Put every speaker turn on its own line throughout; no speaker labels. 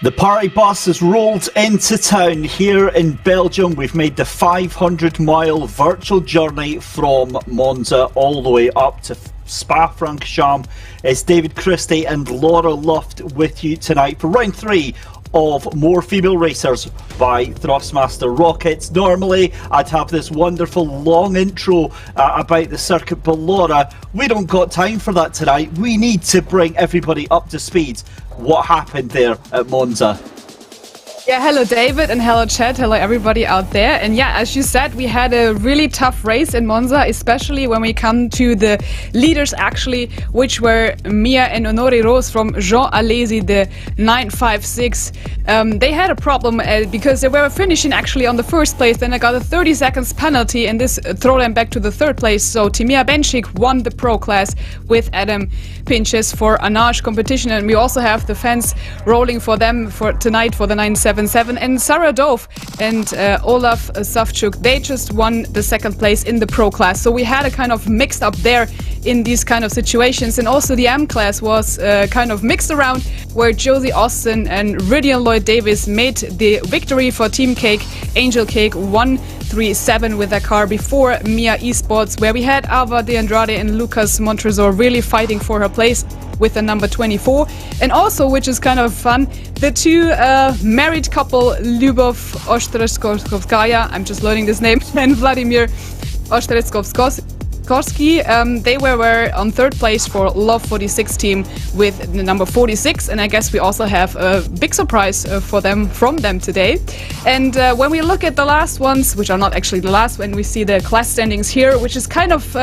The party bus has rolled into town here in Belgium. We've made the 500-mile virtual journey from Monza all the way up to Spa-Francorchamps. It's David Christie and Laura Luft with you tonight for round 3 of More Female Racers by Thrustmaster Rockets. Normally I'd have this wonderful long intro about the circuit, but Laura, we don't got time for that tonight. We need to bring everybody up to speed. What happened there at Monza?
Yeah, hello David and hello Chad, hello everybody out there. And yeah, as you said, we had a really tough race in Monza, especially when we come to the leaders actually, which were Mia and Honore Rose from Jean Alesi, the 956. They had a problem because they were finishing actually on the first place, then I got a 30 seconds penalty and this threw them back to the third place. So Timea Benchik won the pro class with Adam Pinches for Anage competition, and we also have the fans rolling for them for tonight for the 977, and Sarah Dove and Olaf Savchuk, they just won the second place in the pro class. So we had a kind of mixed up there in these kind of situations, and also the M class was kind of mixed around, where Josie Austin and Ridian Lloyd Davis made the victory for Team Cake. Angel Cake 137 with their car before Mia Esports, where we had Ava De Andrade and Lucas Montresor really fighting for her place with the number 24. And also, which is kind of fun, the two married couple, Lyubov Ostretskovskaya, I'm just learning this name, and Vladimir Ostretskovskoski, they were on third place for Love 46 team with the number 46, and I guess we also have a big surprise from them today. And when we look at the last ones, which are not actually the last, when we see the class standings here, which is kind of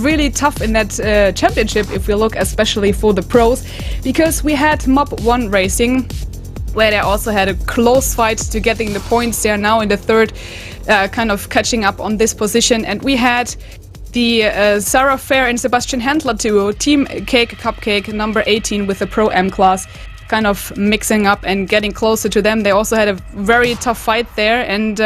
really tough in that championship if we look especially for the pros, because we had Mob 1 Racing, where they also had a close fight to getting the points. They are now in the third, kind of catching up on this position, and we had the Sarah Fair and Sebastian Handler duo, Team Cake Cupcake number 18 with the Pro M class, kind of mixing up and getting closer to them. They also had a very tough fight there, and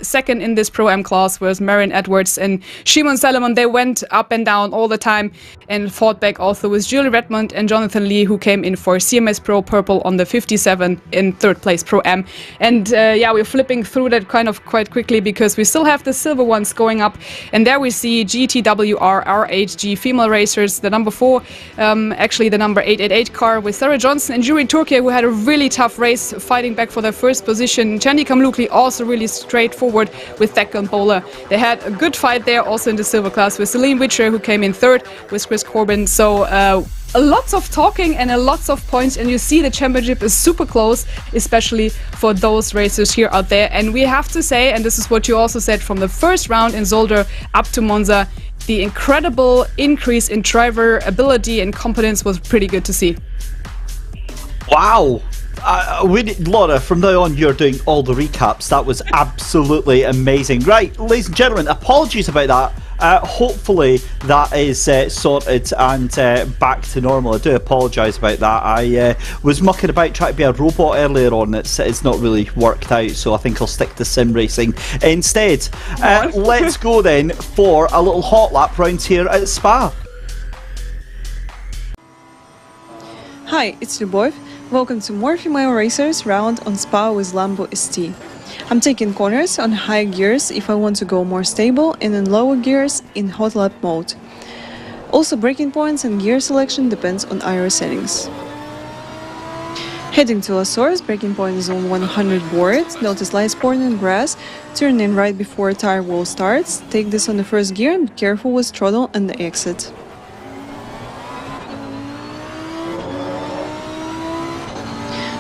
second in this Pro M class was Marion Edwards and Shimon Salomon. They went up and down all the time and fought back also with Julie Redmond and Jonathan Lee, who came in for CMS Pro Purple on the 57 in third place Pro M. And yeah, we're flipping through that kind of quite quickly because we still have the silver ones going up, and there we see GTWR RHG female racers, the number 4, actually the number 888 car with Sarah Johnson and Yuri Turkey, who had a really tough race fighting back for their first position. Chandy Kamlukli also really straightforward with Declan Bowler. They had a good fight there also in the silver class with Celine Witcher, who came in third with Chris Corbin. So a lots of talking and a lots of points, and you see the championship is super close, especially for those racers here out there. And we have to say, and this is what you also said from the first round in Zolder up to Monza, the incredible increase in driver ability and competence was pretty good to see.
Wow, Laura, from now on, you're doing all the recaps. That was absolutely amazing. Right, ladies and gentlemen, apologies about that. Hopefully that is sorted and back to normal. I do apologise about that. I was mucking about trying to be a robot earlier on. It's not really worked out, so I think I'll stick to sim racing instead. Let's go then for a little hot lap round here at Spa.
Hi, it's Любовь. Welcome to more female racers round on Spa with Lambo ST. I'm taking corners on high gears if I want to go more stable, and in lower gears in hot lap mode. Also, braking points and gear selection depends on aero settings. Heading to La Source, braking point is on 100 board. Notice light sport and grass. Turn in right before tire wall starts. Take this on the first gear and be careful with throttle and the exit.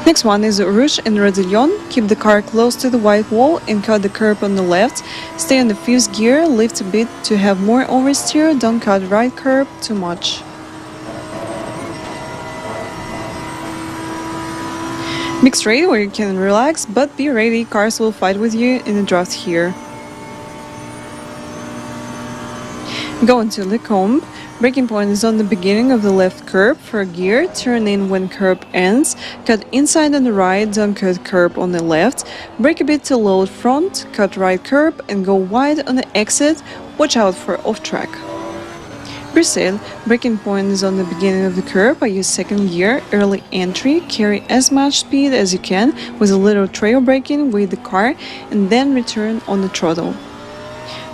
Next one is Rouge and Redillon. Keep the car close to the white wall and cut the curb on the left. Stay on the fifth gear, lift a bit to have more oversteer, don't cut right curb too much. Mix straight where you can relax, but be ready, cars will fight with you in the draft here. Go into Le Combe. Braking point is on the beginning of the left curb for a gear. Turn in when curb ends. Cut inside on the right, don't cut curb on the left. Brake a bit to load front, cut right curb and go wide on the exit. Watch out for off track. Brazil, braking point is on the beginning of the curb. I use second gear, early entry, carry as much speed as you can with a little trail braking with the car and then return on the throttle.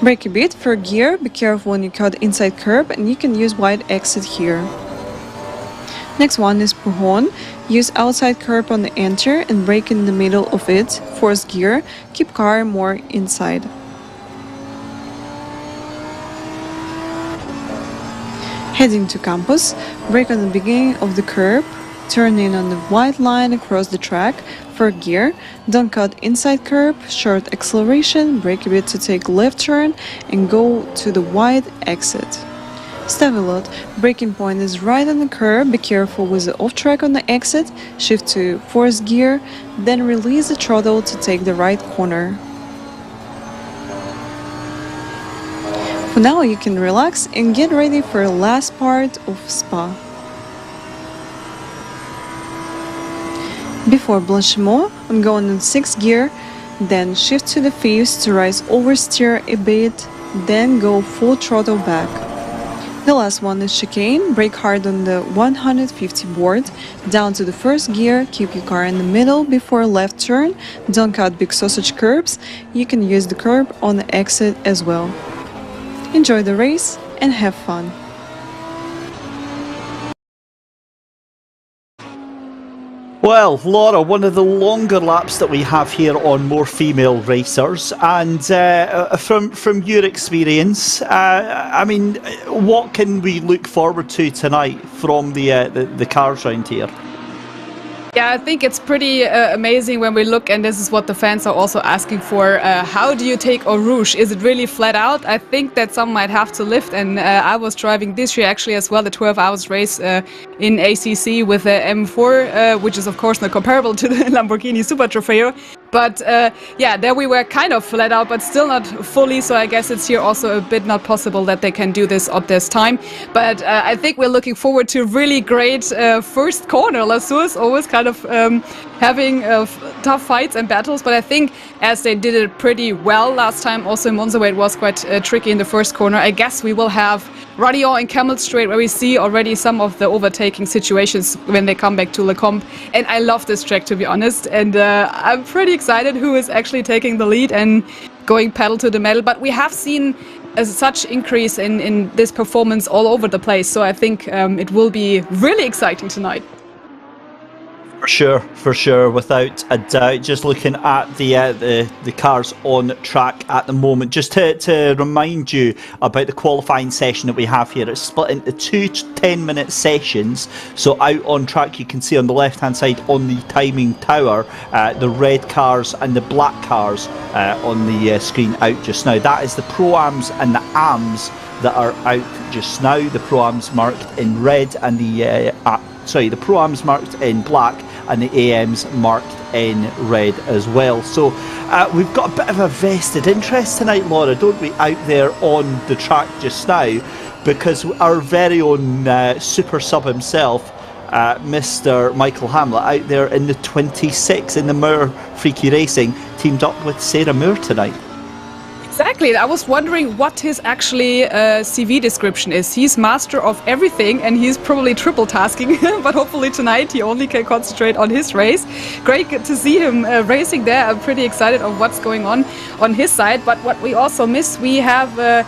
Brake a bit for gear, be careful when you cut inside curb and you can use wide exit here. Next one is Pujon. Use outside curb on the enter and brake in the middle of it. Fourth gear, keep car more inside. Heading to Campos, brake on the beginning of the curb, turn in on the white line across the track. For gear, don't cut inside curb, short acceleration, brake a bit to take left turn and go to the wide exit. Stavelot, braking point is right on the curb, be careful with the off track on the exit, shift to fourth gear, then release the throttle to take the right corner. For now you can relax and get ready for the last part of Spa. Before Blanchiment, I'm going in 6th gear, then shift to the 5th to rise oversteer a bit, then go full throttle back. The last one is chicane, brake hard on the 150 board, down to the 1st gear, keep your car in the middle before left turn, don't cut big sausage curbs, you can use the curb on the exit as well. Enjoy the race and have fun!
Well, Laura, one of the longer laps that we have here on More Female Racers, and from your experience, I mean, what can we look forward to tonight from the cars round here?
Yeah, I think it's pretty amazing when we look, and this is what the fans are also asking for. How do you take Eau Rouge? Is it really flat out? I think that some might have to lift, and I was driving this year actually as well, the 12 hours race in ACC with the M4, which is of course not comparable to the Lamborghini Super Trofeo. But yeah, there we were kind of flat out, but still not fully, so I guess it's here also a bit not possible that they can do this at this time. But I think we're looking forward to really great first corner. La Source always kind of having tough fights and battles, but I think as they did it pretty well last time, also in Monza where it was quite tricky in the first corner, I guess we will have Radillon and Camel Straight where we see already some of the overtaking situations when they come back to Le Combe. And I love this track, to be honest, and I'm pretty excited who is actually taking the lead and going pedal to the metal. But we have seen such increase in this performance all over the place, so I think it will be really exciting tonight.
For sure, without a doubt. Just looking at the cars on track at the moment, just to remind you about the qualifying session that we have here. It's split into two 10-minute sessions. So out on track, you can see on the left-hand side on the timing tower, the red cars and the black cars on the screen out just now. That is the Pro-Ams and the AMs that are out just now. The Pro-Ams marked in red and the Pro-Ams marked in black, and the AM's marked in red as well. So we've got a bit of a vested interest tonight, Laura, don't we, out there on the track just now, because our very own super sub himself, Mr. Michael Hamlet, out there in the 26 in the Moore Freaky Racing, teamed up with Sarah Moore tonight.
Exactly. I was wondering what his actually CV description is. He's master of everything, and he's probably triple tasking. But hopefully tonight he only can concentrate on his race. Great to see him racing there. I'm pretty excited of what's going on his side. But what we also miss, we have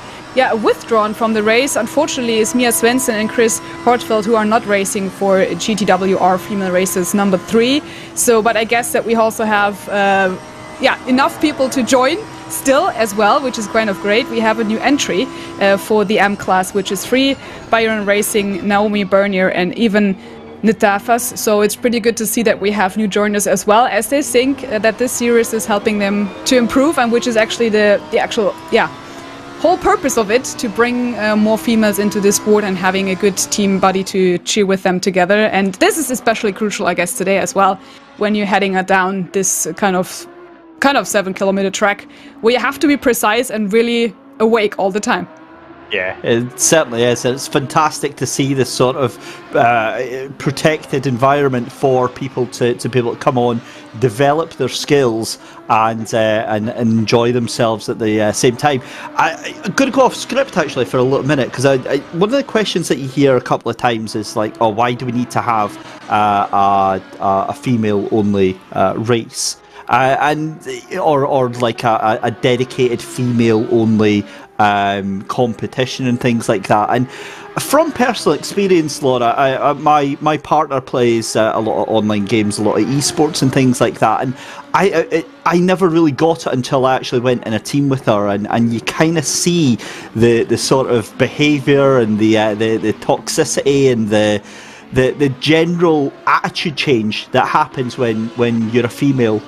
withdrawn from the race. Unfortunately, is Mia Svensson and Chris Hortfeld, who are not racing for GTWR Female Races number 3. So, but I guess that we also have enough people to join still as well, which is kind of great. We have a new entry for the M class, which is free. Byron Racing, Naomi Bernier, and even Nitafas. So it's pretty good to see that we have new joiners as well, as they think that this series is helping them to improve, and which is actually the actual whole purpose of it, to bring more females into this sport and having a good team buddy to cheer with them together. And this is especially crucial, I guess, today as well, when you're heading down this kind of 7-kilometer track where you have to be precise and really awake all the time.
Yeah, it certainly is. It's fantastic to see this sort of protected environment for people to be able to come on, develop their skills, and enjoy themselves at the same time. I'm going to go off script actually for a little minute, because one of the questions that you hear a couple of times is like, oh, why do we need to have a female-only race? Or like a dedicated female-only competition and things like that. And from personal experience, Laura, my partner plays a lot of online games, a lot of esports and things like that, and I never really got it until I actually went in a team with her, and you kind of see the sort of behaviour and the toxicity and the general attitude change that happens when you're a female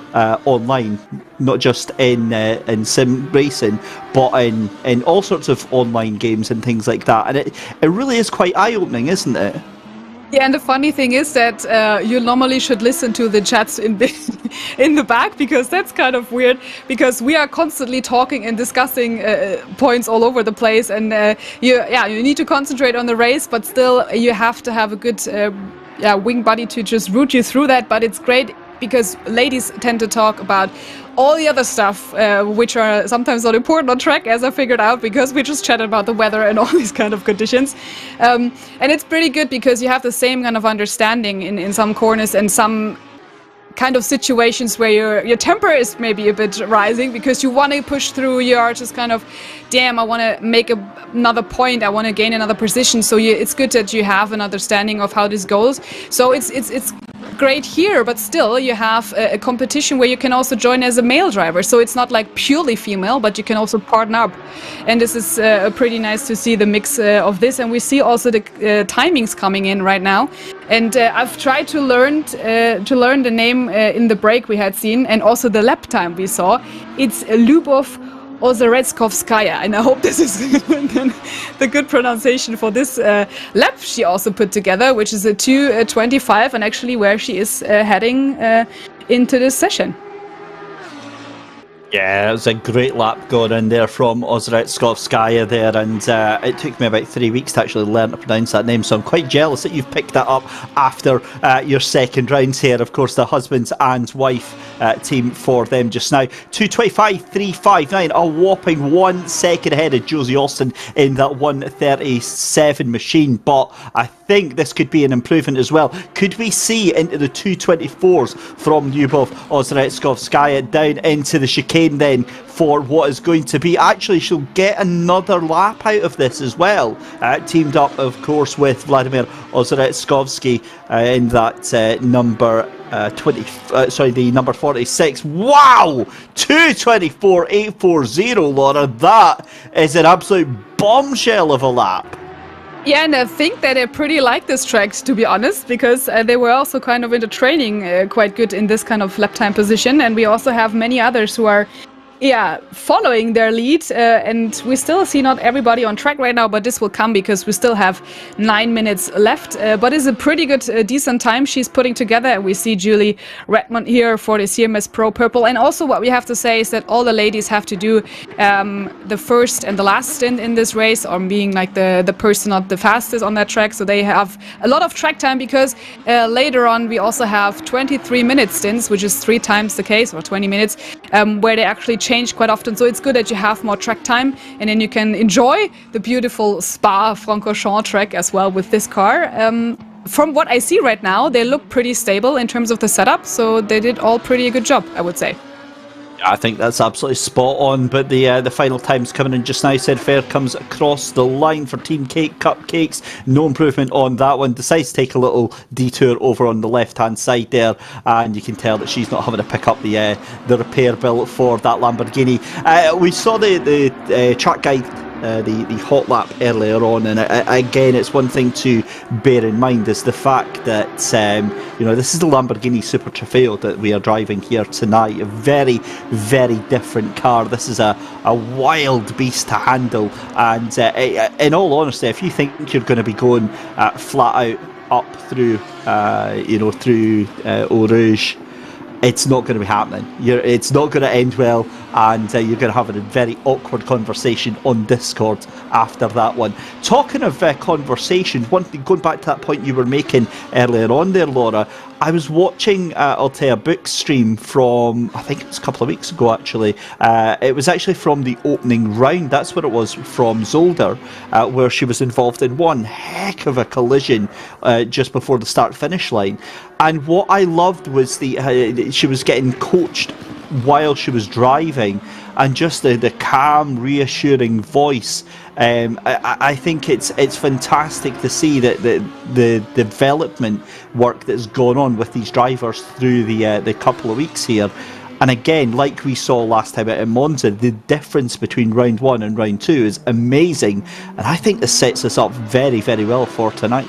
online, not just in sim racing, but in all sorts of online games and things like that. And it really is quite eye-opening, isn't it?
Yeah, and the funny thing is that you normally should listen to the chats in the back, because that's kind of weird, because we are constantly talking and discussing points all over the place, and you need to concentrate on the race, but still you have to have a good wing buddy to just root you through that. But it's great because ladies tend to talk about all the other stuff, which are sometimes not important on track, as I figured out, because we just chatted about the weather and all these kind of conditions. And it's pretty good because you have the same kind of understanding in some corners and some kind of situations where your temper is maybe a bit rising because you want to push through. You are just kind of, damn, I want to make another point, I want to gain another position. So it's good that you have an understanding of how this goes. So it's great here, but still you have a competition where you can also join as a male driver. So it's not like purely female, but you can also partner up. And this is pretty nice to see the mix of this. And we see also the timings coming in right now. And I've tried to learn the name in the break we had seen, and also the lap time we saw. It's Lyubov Ozaretskovskaya, and I hope this is the good pronunciation for this lap she also put together, which is a 2:25, and actually where she is heading into this session.
Yeah, it was a great lap going in there from Ozaretskovskaya there, and it took me about 3 weeks to actually learn to pronounce that name, so I'm quite jealous that you've picked that up after your second rounds here. Of course, the husbands and wife team for them just now. 2:25.359, a whopping 1 second ahead of Josie Austin in that 1:37 machine, but I think this could be an improvement as well. Could we see into the 2:24s from Lyubov Ozaretskovskaya down into the chicane then for what is going to be, actually she'll get another lap out of this as well, teamed up of course with Vladimir Ozaretskovsky in that number the number 46. Wow, 2:24.840, Laura. That is an absolute bombshell of a lap.
Yeah, and I think that I pretty like this track, to be honest, because they were also kind of into training quite good in this kind of lap time position. And we also have many others who are following their lead, and we still see not everybody on track right now, but this will come because we still have 9 minutes left. But it's a pretty good, decent time she's putting together. And we see Julie Redmond here for the CMS Pro Purple. And also what we have to say is that all the ladies have to do the first and the last stint in this race, or being like the person not the fastest on that track. So they have a lot of track time, because later on we also have 23-minute stints, which is 3 times the case, or 20 minutes, where they actually change quite often. So it's good that you have more track time, and then you can enjoy the beautiful Spa-Francorchamps track as well with this car. From what I see right now, they look pretty stable in terms of the setup, so they did all pretty good job, I would say.
I think that's absolutely spot on, but the final time's coming in just now. Said Fair comes across the line for Team Cake Cupcakes. No improvement on that one. Decides to take a little detour over on the left-hand side there, and you can tell that she's not having to pick up the repair bill for that Lamborghini. We saw the track guide, the hot lap earlier on, and again, it's one thing to bear in mind is the fact that this is the Lamborghini Super Trofeo that we are driving here tonight. A very, very different car. This is a wild beast to handle, and in all honesty, if you think you're going to be going flat out up through Eau Rouge, it's not going to be happening. It's not going to end well, and you're going to have a very awkward conversation on Discord after that one. Talking of conversations, one thing, going back to that point you were making earlier on there, Laura, I was watching Altea Book's stream from, I think it was a couple of weeks ago actually. It was actually from the opening round. That's what it was, from Zolder, where she was involved in one heck of a collision just before the start-finish line. And what I loved was she was getting coached while she was driving, and just the calm, reassuring voice. I think it's fantastic to see that the development work that's gone on with these drivers through the couple of weeks here. And again, like we saw last time out in Monza, the difference between round 1 and round 2 is amazing, and I think this sets us up very, very well for tonight.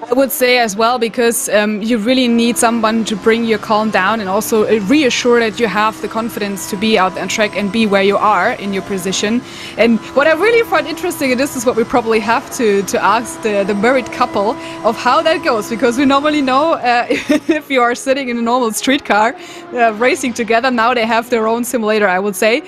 I would say as well, because you really need someone to bring your calm down and also reassure that you have the confidence to be out on track and be where you are in your position. And what I really find interesting, and this is what we probably have to ask the married couple of how that goes, because we normally know if you are sitting in a normal street car racing together, now they have their own simulator, I would say.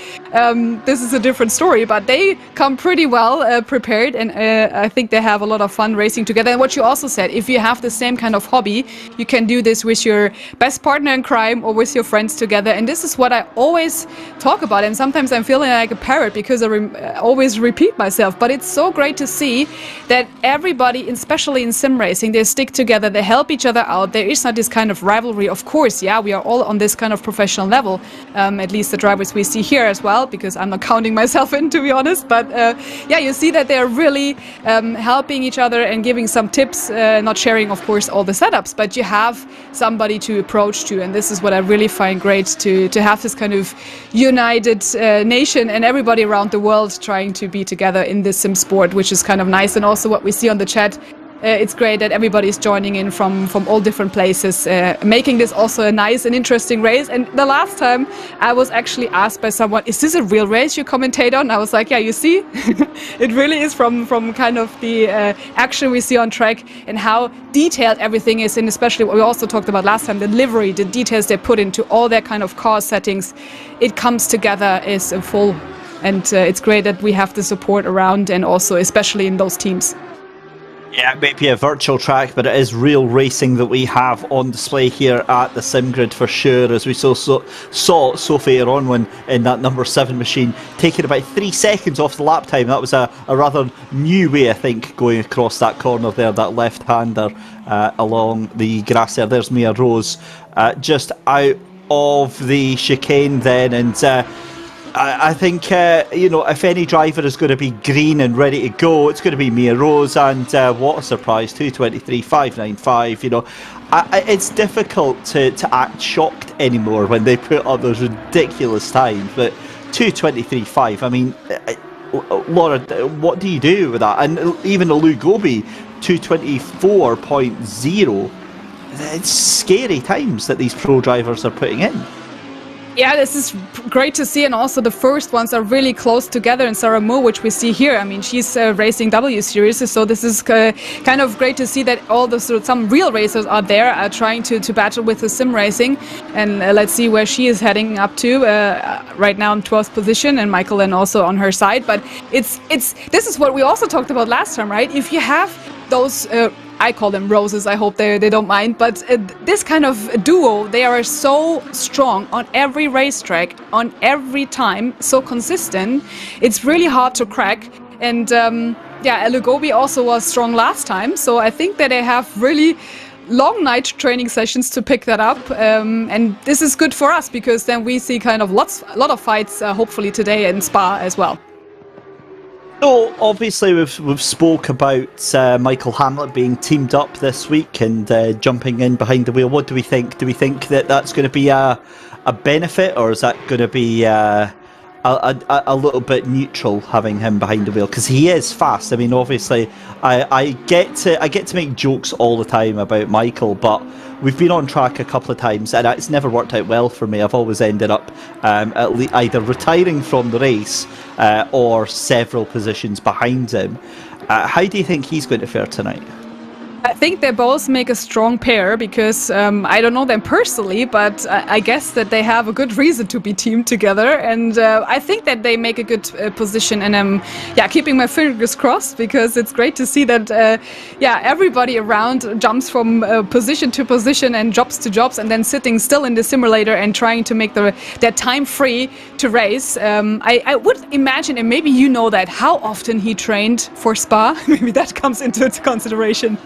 This is a different story, but they come pretty well prepared, and I think they have a lot of fun racing together. And what you also said, if you have the same kind of hobby, you can do this with your best partner in crime or with your friends together. And this is what I always talk about. And sometimes I'm feeling like a parrot because I always repeat myself. But it's so great to see that everybody, especially in sim racing, they stick together, they help each other out. There is not this kind of rivalry. Of course, yeah, we are all on this kind of professional level, at least the drivers we see here as well, because I'm not counting myself in, to be honest. But yeah, you see that they're really helping each other and giving some tips. Not sharing, of course, all the setups, but you have somebody to approach to, and this is what I really find great, to have this kind of united nation and everybody around the world trying to be together in this sim sport, which is kind of nice. And also what we see on the chat, it's great that everybody is joining in from all different places, making this also a nice and interesting race. And the last time I was actually asked by someone, is this a real race you commentate on? I was like, yeah, you see, it really is from kind of the action we see on track and how detailed everything is, and especially what we also talked about last time, the livery, the details they put into all their kind of car settings. It comes together as a full, and it's great that we have the support around, and also especially in those teams.
Yeah, it may be a virtual track, but it is real racing that we have on display here at the SimGrid for sure, as we saw Sophie Eronwin in that number 7 machine taking about 3 seconds off the lap time. That was a rather new way, I think, going across that corner there, that left-hander along the grass there. There's Mia Rose just out of the chicane then, and I think, if any driver is going to be green and ready to go, it's going to be Mia Rose, and what a surprise, 2:23.595. It's difficult to act shocked anymore when they put up those ridiculous times, but 2:23.5, I mean, Laura, what do you do with that? And even a Lou Gobi, 2:24.0, it's scary times that these pro drivers are putting in.
Yeah, this is great to see, and also the first ones are really close together in Sarah Moore, which we see here. I mean, she's racing W Series, so this is kind of great to see that some real racers are there trying to battle with the sim racing, and let's see where she is heading up to right now in 12th position, and Michael and also on her side. But this is what we also talked about last time, right? If you have those I call them roses, I hope they don't mind, but this kind of duo, they are so strong on every racetrack, on every time, so consistent. It's really hard to crack. And Elugobi also was strong last time, so I think that they have really long night training sessions to pick that up, and this is good for us because then we see kind of a lot of fights hopefully today in Spa as well.
So obviously we've spoke about Michael Hamlet being teamed up this week and jumping in behind the wheel. What do we think? Do we think that that's going to be a benefit, or is that going to be a little bit neutral having him behind the wheel? Because he is fast. I mean, obviously, I get to make jokes all the time about Michael, but we've been on track a couple of times and it's never worked out well for me. I've always ended up either retiring from the race or several positions behind him. How do you think he's going to fare tonight?
I think they both make a strong pair because I don't know them personally, but I guess that they have a good reason to be teamed together, and I think that they make a good position. And I'm keeping my fingers crossed because it's great to see that everybody around jumps from position to position and jobs to jobs, and then sitting still in the simulator and trying to make their time free to race. I would imagine, and maybe you know that, how often he trained for Spa. Maybe that comes into consideration.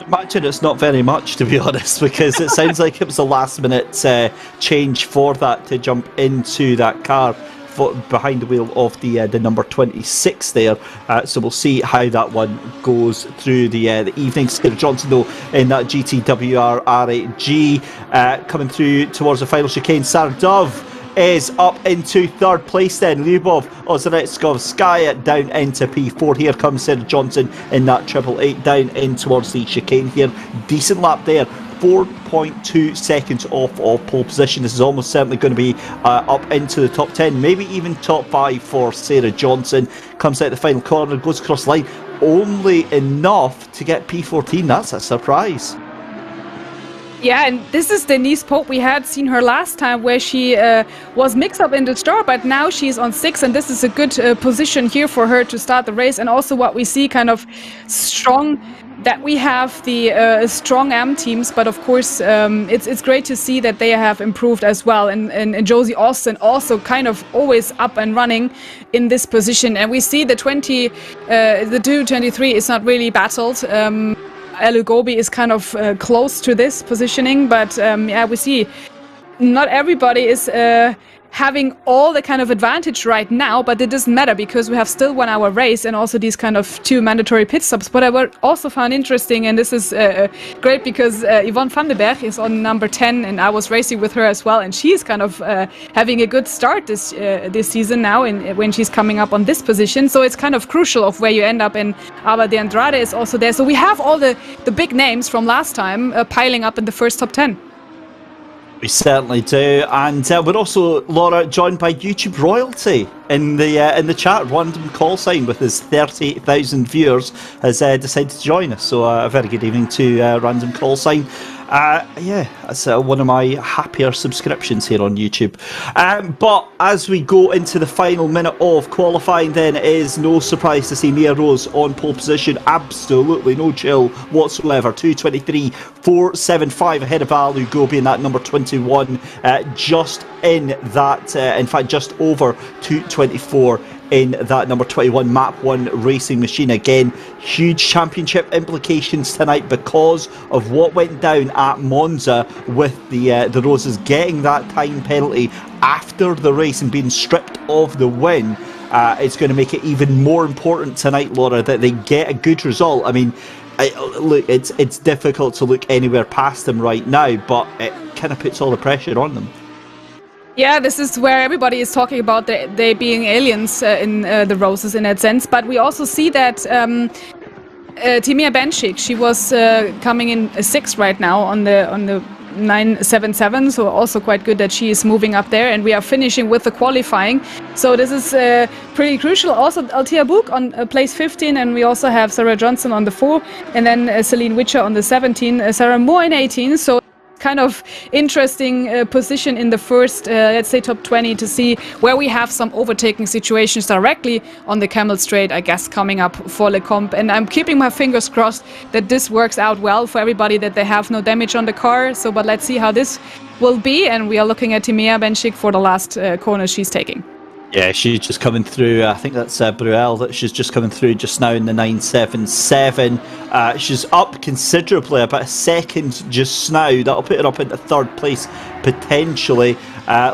Imagine it's not very much, to be honest, because it sounds like it was a last-minute change for that to jump into that car behind the wheel of the number 26 there. So we'll see how that one goes through the evening. Sarah Johnson, though, in that GTWR R8G coming through towards the final chicane. Sarah Dove is up into third place then. Lyubov, Ozaretskovskaya down into P4. Here comes Sarah Johnson in that 888 down in towards the chicane here. Decent lap there. 4.2 seconds off of pole position. This is almost certainly going to be up into the top 10, maybe even top 5 for Sarah Johnson. Comes out the final corner, goes across the line. Only enough to get P14. That's a surprise.
Yeah, and this is Denise Pope. We had seen her last time where she was mixed up in the start, but now she's on 6, and this is a good position here for her to start the race. And also what we see kind of strong, that we have the strong AM teams, but of course it's great to see that they have improved as well. And Josie Austin also kind of always up and running in this position. And we see the 223 is not really battled. Elugobi is kind of close to this positioning, but we see not everybody is having all the kind of advantage right now, but it doesn't matter because we have still 1 hour race and also these kind of 2 mandatory pit stops. What I also found interesting, and this is great because Yvonne van den Berg is on number 10 and I was racing with her as well, and she's kind of having a good start this season now when she's coming up on this position. So it's kind of crucial of where you end up, and Ava de Andrade is also there. So we have all the big names from last time piling up in the first top 10.
We certainly do, and we're also, Laura, joined by YouTube royalty in the chat. Random call sign with his 30,000 viewers has decided to join us. So a very good evening to Random call sign. That's one of my happier subscriptions here on YouTube. But as we go into the final minute of qualifying, then it is no surprise to see Mia Rose on pole position. Absolutely no chill whatsoever. 2:23.475 ahead of Elugobi in that number 21. Just in that, in fact, just over 2:24. In that number 21 Map 1 racing machine. Again, huge championship implications tonight because of what went down at Monza with the Roses getting that time penalty after the race and being stripped of the win. It's going to make it even more important tonight, Laura, that they get a good result. I mean, look, it's difficult to look anywhere past them right now, but it kind of puts all the pressure on them.
Yeah, this is where everybody is talking about they being aliens in the Roses in that sense. But we also see that Timea Benchik, she was coming in 6th right now on the 977, so also quite good that she is moving up there, and we are finishing with the qualifying. So this is pretty crucial. Also Althea Book on place 15, and we also have Sarah Johnson on the 4, and then Celine Witcher on the 17, Sarah Moore in 18. So kind of interesting position in the first, let's say, top 20 to see where we have some overtaking situations directly on the Camel Straight, I guess, coming up for Le Comp. And I'm keeping my fingers crossed that this works out well for everybody, that they have no damage on the car. So, but let's see how this will be. And we are looking at Timea Benchik for the last corner she's taking.
Yeah, she's just coming through. I think that's Bruel that she's just coming through just now in the 977. She's up considerably, about a second just now. That'll put her up into third place potentially.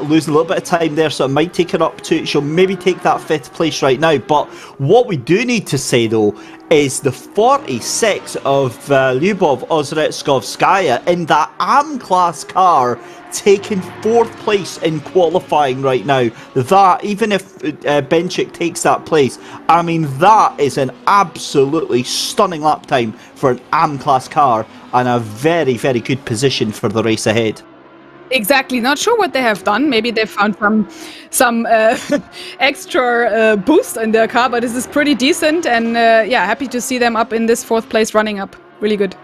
Losing a little bit of time there, so it might take her up to, she'll maybe take that 5th place right now. But what we do need to say though is the 46 of Lyubov Ozretskov-Skaya in that AM class car, taking 4th place in qualifying right now. That, even if Benchik takes that place, I mean, that is an absolutely stunning lap time for an AM class car, and a very, very good position for the race ahead.
Exactly. Not sure what they have done. Maybe they found some extra boost in their car, but this is pretty decent. And yeah, happy to see them up in this 4th place running up. Really good.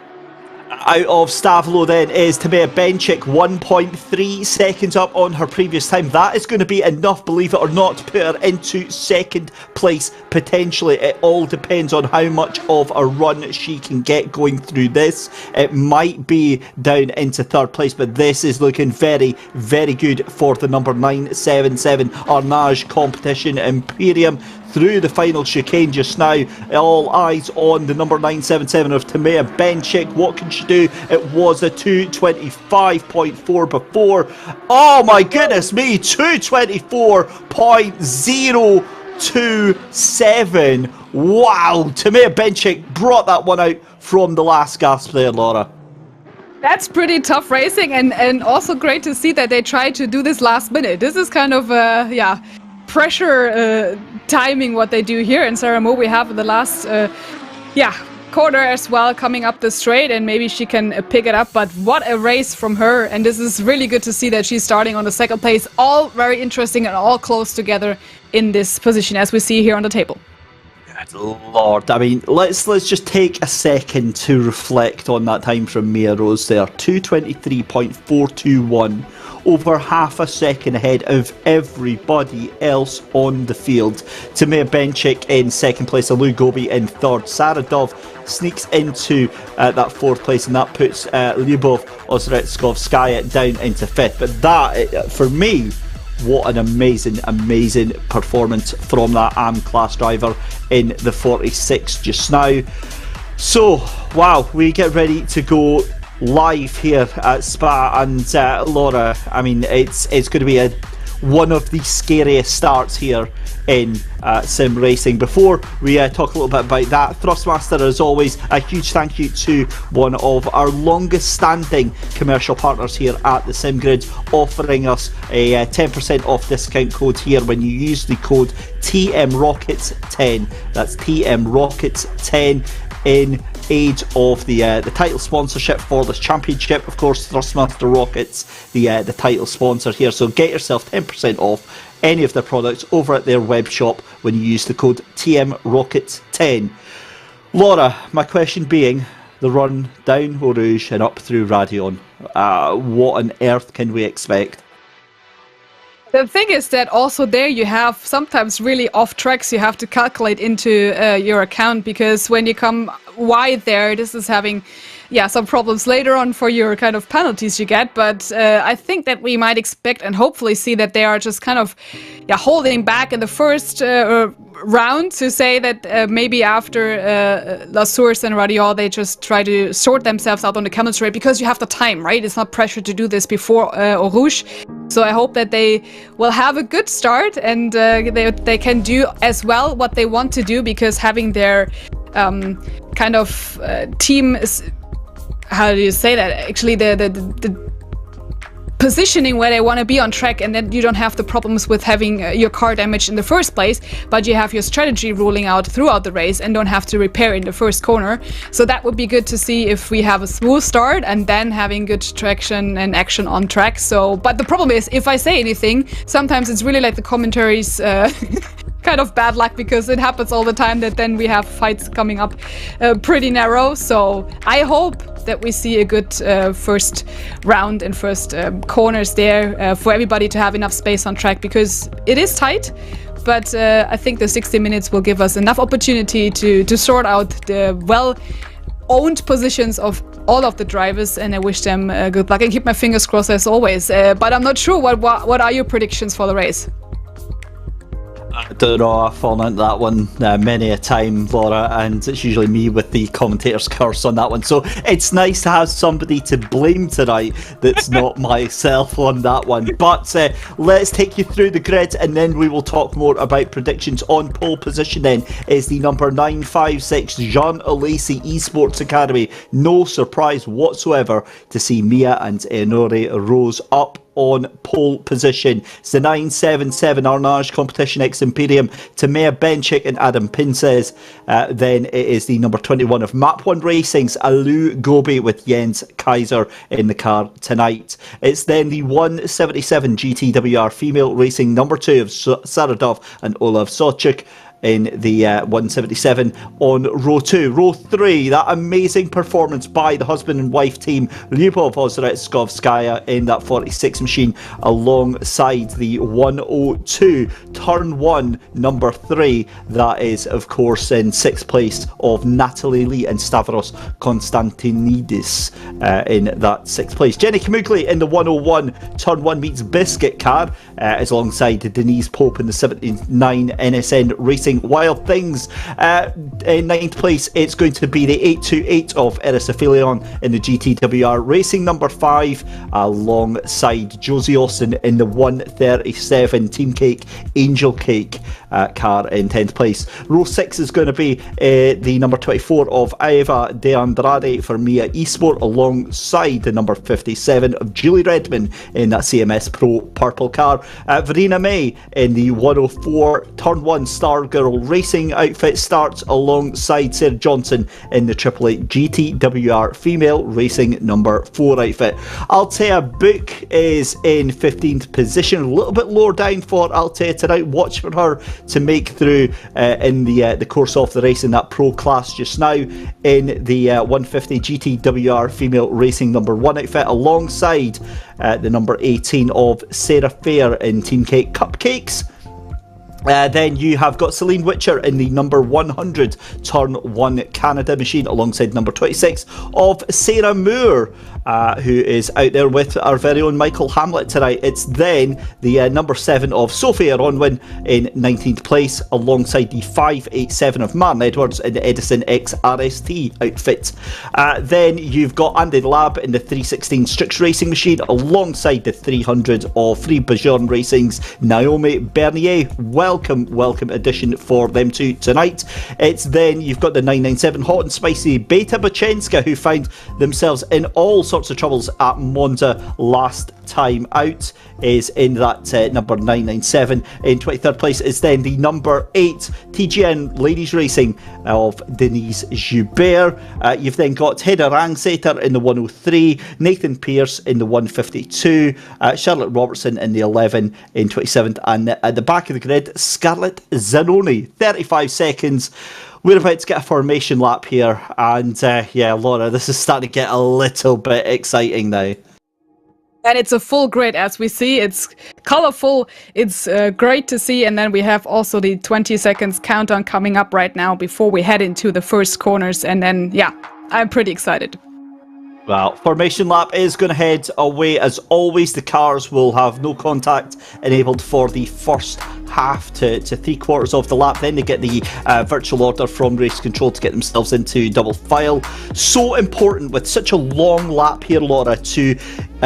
Out of Stavlo then is Timea Benchik, 1.3 seconds up on her previous time. That is going to be enough, believe it or not, to put her into 2nd place potentially. It all depends on how much of a run she can get going through this. It might be down into 3rd place, but this is looking very, very good for the number 977 Arnage Competition Imperium. Through the final chicane just now, all eyes on the number 977 of Timea Benchik. What can she do? It was a 225.4 before. Oh my goodness me, 224.027. Wow, Timea Benchik brought that one out from the last gasp there, Laura.
That's pretty tough racing, and also great to see that they tried to do this last minute. This is kind of, yeah, pressure timing what they do here. And Sarah Moore we have in the last quarter as well, coming up the straight, and maybe she can pick it up. But what a race from her, and this is really good to see that she's starting on the 2nd place. All very interesting and all close together in this position as we see here on the table.
Good Lord, I mean, let's just take a second to reflect on that time from Mia Rose there. 223.421, over half a second ahead of everybody else on the field. Timea Benchik in 2nd place, Alou Gobi in 3rd. Sarah Dove sneaks into that 4th place, and that puts Lyubov Ozretskov-Skaya down into 5th. But that, for me, what an amazing, amazing performance from that AM class driver in the 46 just now. So, wow, we get ready to go live here at Spa, and Laura, I mean, it's going to be one of the scariest starts here in sim racing. Before we talk a little bit about that, Thrustmaster, as always, a huge thank you to one of our longest standing commercial partners here at the Sim Grid, offering us a 10% off discount code here when you use the code TMRockets10. That's TMRockets10 in aid of the title sponsorship for this championship. Of course, Thrustmaster Rockets, the title sponsor here. So get yourself 10% off any of their products over at their web shop when you use the code TMRockets10. Laura, my question being, the run down Eau Rouge and up through Radion, what on earth can we expect?
The thing is that also there you have sometimes really off tracks you have to calculate into your account, because when you come wide there, this is having some problems later on for your kind of penalties you get. But I think that we might expect and hopefully see that they are just kind of holding back in the first round, to say that maybe after La Source and Radiol they just try to sort themselves out on the Camel Straight, because you have the time, right? It's not pressure to do this before Eau Rouge. So I hope that they will have a good start, and they can do as well what they want to do, because having their kind of team, how do you say that? Actually, the positioning where they want to be on track, and then you don't have the problems with having your car damaged in the first place, but you have your strategy ruling out throughout the race and don't have to repair in the first corner. So that would be good to see if we have a smooth start and then having good traction and action on track. So, but the problem is, if I say anything, sometimes it's really like the commentaries kind of bad luck, because it happens all the time that then we have fights coming up pretty narrow. So I hope that we see a good first round and first corners there for everybody to have enough space on track, because it is tight. But I think the 60 minutes will give us enough opportunity to sort out the well-owned positions of all of the drivers, and I wish them good luck and keep my fingers crossed as always. But I'm not sure, what are your predictions for the race?
I don't know, I've fallen into that one many a time, Laura, and it's usually me with the commentator's curse on that one. So it's nice to have somebody to blame tonight that's not myself on that one. But let's take you through the grid, and then we will talk more about predictions. On pole position then is the number 956 Jean Alesi Esports Academy. No surprise whatsoever to see Mia and Enore Rose up on pole position. It's the 977 Arnage Competition X Imperium, Tamea Benchik and Adam Pinces. Then it is the number 21 of Map 1 Racing's Alu Gobi with Jens Kaiser in the car tonight. It's then the 177 GTWR Female Racing number 2 of Saradov and Olav Sochik in the 177 on row 2. Row 3, that amazing performance by the husband and wife team, Lyubov Ozretskaya in that 46 machine alongside the 102. Turn 1, number 3, that is of course in 6th place of Natalie Lee and Stavros Konstantinidis in that 6th place. Jenny Kamugli in the 101, turn 1 meets Biscuit car, is alongside Denise Pope in the 79 NSN Racing Wild Things. In 9th place, it's going to be the 828 of Eris Aphelion in the GTWR Racing number 5, alongside Josie Austin in the 137 Team Cake Angel Cake car in 10th place. Row 6 is going to be the number 24 of Eva De Andrade for Mia Esport, alongside the number 57 of Julie Redman in that CMS Pro purple car. Verena May in the 104 Turn 1 Stargirl Racing outfit starts alongside Sarah Johnson in the AAA GTWR Female Racing number 4 outfit. Altea Book is in 15th position, a little bit lower down for Altea tonight. Watch for her to make through in the course of the race in that pro class just now in the 150 GTWR Female Racing number 1 outfit, alongside the number 18 of Sarah Fair in Team Cake Cupcakes. Then you have got Celine Witcher in the number 100 Turn 1 Canada machine, alongside number 26 of Sarah Moore, who is out there with our very own Michael Hamlet tonight. It's then the number 7 of Sophie Aronwin in 19th place, alongside the 587 of Martin Edwards in the Edison X RST outfit. Then you've got Andy Lab in the 316 Strix Racing machine, alongside the 300 of Free Bajon Racing's Naomi Bernier. Welcome addition for them two tonight. It's then you've got the 997 Hot and Spicy Beta Bachenska, who found themselves in all sorts of troubles at Monza last time out, is in that number 997. In 23rd place is then the number 8 TGN Ladies Racing of Denise Joubert. You've then got Hedda Rangseter in the 103, Nathan Pierce in the 152, Charlotte Robertson in the 11 in 27th, and at the back of the grid, Scarlett Zanoni, 35 seconds. We're about to get a formation lap here, and yeah, Laura, this is starting to get a little bit exciting now.
And it's a full grid, as we see. It's colorful, it's great to see, and then we have also the 20 seconds countdown coming up right now before we head into the first corners, and then, yeah, I'm pretty excited.
Well, formation lap is going to head away. As always, the cars will have no contact enabled for the first half to 3/4 of the lap. Then they get the virtual order from race control to get themselves into double file. So important with such a long lap here, Laura, to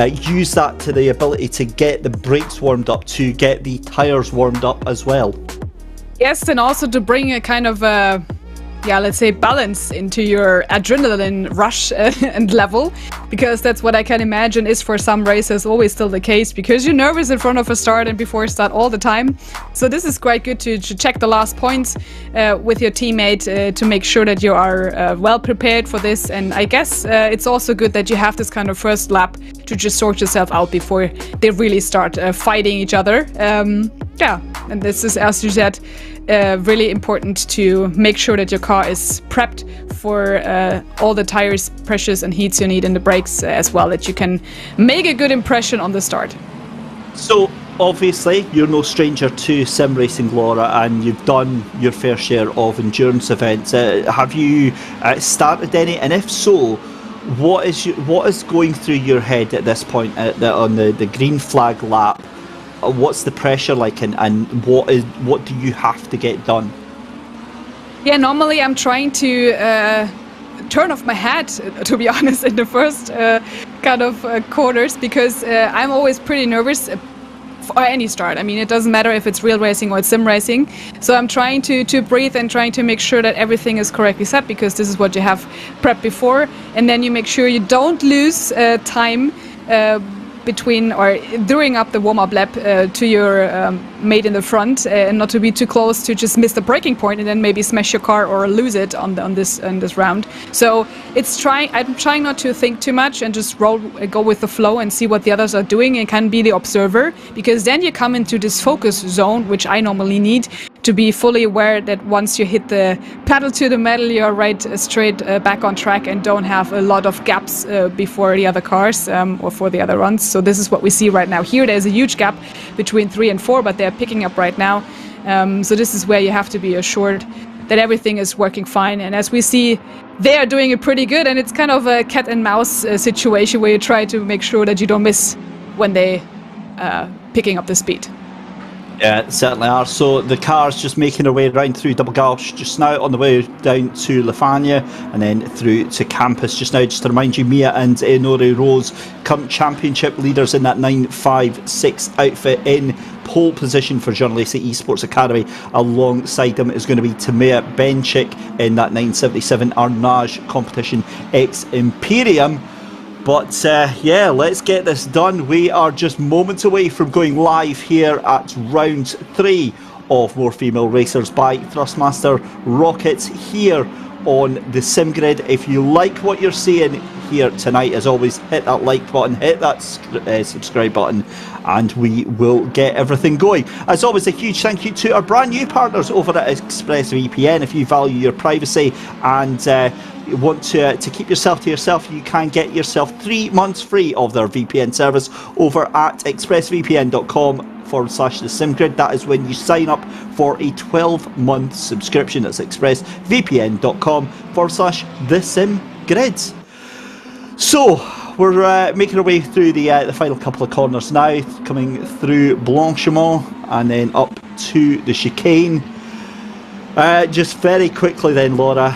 use that to the ability to get the brakes warmed up, to get the tyres warmed up as well.
Yes, and also to bring a kind of yeah, let's say balance into your adrenaline rush and level, because that's what I can imagine is for some racers always still the case, because you're nervous in front of a start and before a start all the time. So this is quite good to check the last points with your teammate to make sure that you are well prepared for this. And I guess it's also good that you have this kind of first lap to just sort yourself out before they really start fighting each other. Yeah, and this is, as you said, really important to make sure that your car is prepped for all the tires, pressures and heats you need in the brakes as well, that you can make a good impression on the start.
So obviously you're no stranger to sim racing, Laura, and you've done your fair share of endurance events. Have you started any, and if so, what is going through your head at this point on the green flag lap? What's the pressure like, and what do you have to get done?
Yeah, normally I'm trying to turn off my head, to be honest, in the first kind of quarters, because I'm always pretty nervous for any start. I mean, it doesn't matter if it's real racing or it's sim racing. So I'm trying to breathe and trying to make sure that everything is correctly set, because this is what you have prepped before. And then you make sure you don't lose time between or during up the warm-up lap to your mate in the front, and not to be too close to just miss the braking point and then maybe smash your car or lose it on this round. So I'm trying not to think too much and just go with the flow and see what the others are doing and can be the observer, because then you come into this focus zone, which I normally need to be fully aware that once you hit the pedal to the metal, you're right straight back on track and don't have a lot of gaps before the other cars or for the other runs. So this is what we see right now here. There's a huge gap between 3 and 4, but they're picking up right now. So this is where you have to be assured that everything is working fine. And as we see, they are doing it pretty good, and it's kind of a cat and mouse situation where you try to make sure that you don't miss when they picking up the speed.
Yeah, certainly are. So the car's just making their way around through Double Gauche just now, on the way down to Lefania and then through to Campus just now. Just to remind you, Mia and Enori Rose, current championship leaders in that 956 outfit, in pole position for Journal AC Esports Academy. Alongside them is going to be Tamea Benchik in that 977 Arnage Competition X Imperium. But yeah, let's get this done. We are just moments away from going live here at round 3 of More Female Racers by Thrustmaster Rockets here on the sim grid. If you like what you're seeing here tonight, as always, hit that like button, hit that subscribe button, and we will get everything going. As always, a huge thank you to our brand new partners over at ExpressVPN. If you value your privacy and want to keep yourself to yourself, you can get yourself 3 months free of their VPN service over at expressvpn.com/thesimgrid. That is when you sign up for a 12-month subscription. That's expressvpn.com/thesimgrid. So we're making our way through the final couple of corners now, coming through Blanchimont and then up to the chicane. Just very quickly then, Laura,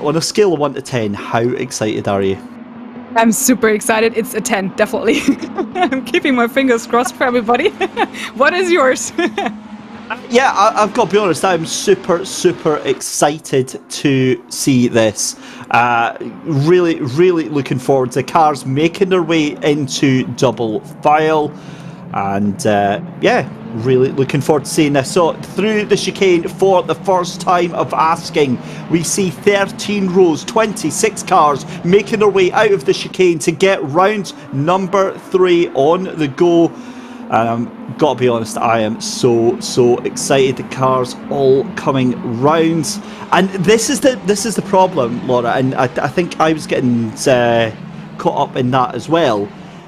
on a scale of 1 to 10, how excited are you?
I'm super excited. It's a 10, definitely. I'm keeping my fingers crossed for everybody. What is yours?
Yeah, I've got to be honest, I'm super excited to see this. Really looking forward to the cars making their way into double file. And yeah, really looking forward to seeing this. So through the chicane for the first time of asking, we see 13 rows, 26 cars making their way out of the chicane to get round number 3 on the go. Got to be honest, I am so excited. The cars all coming round, and this is the problem, Laura, and I think I was getting caught up in that as well.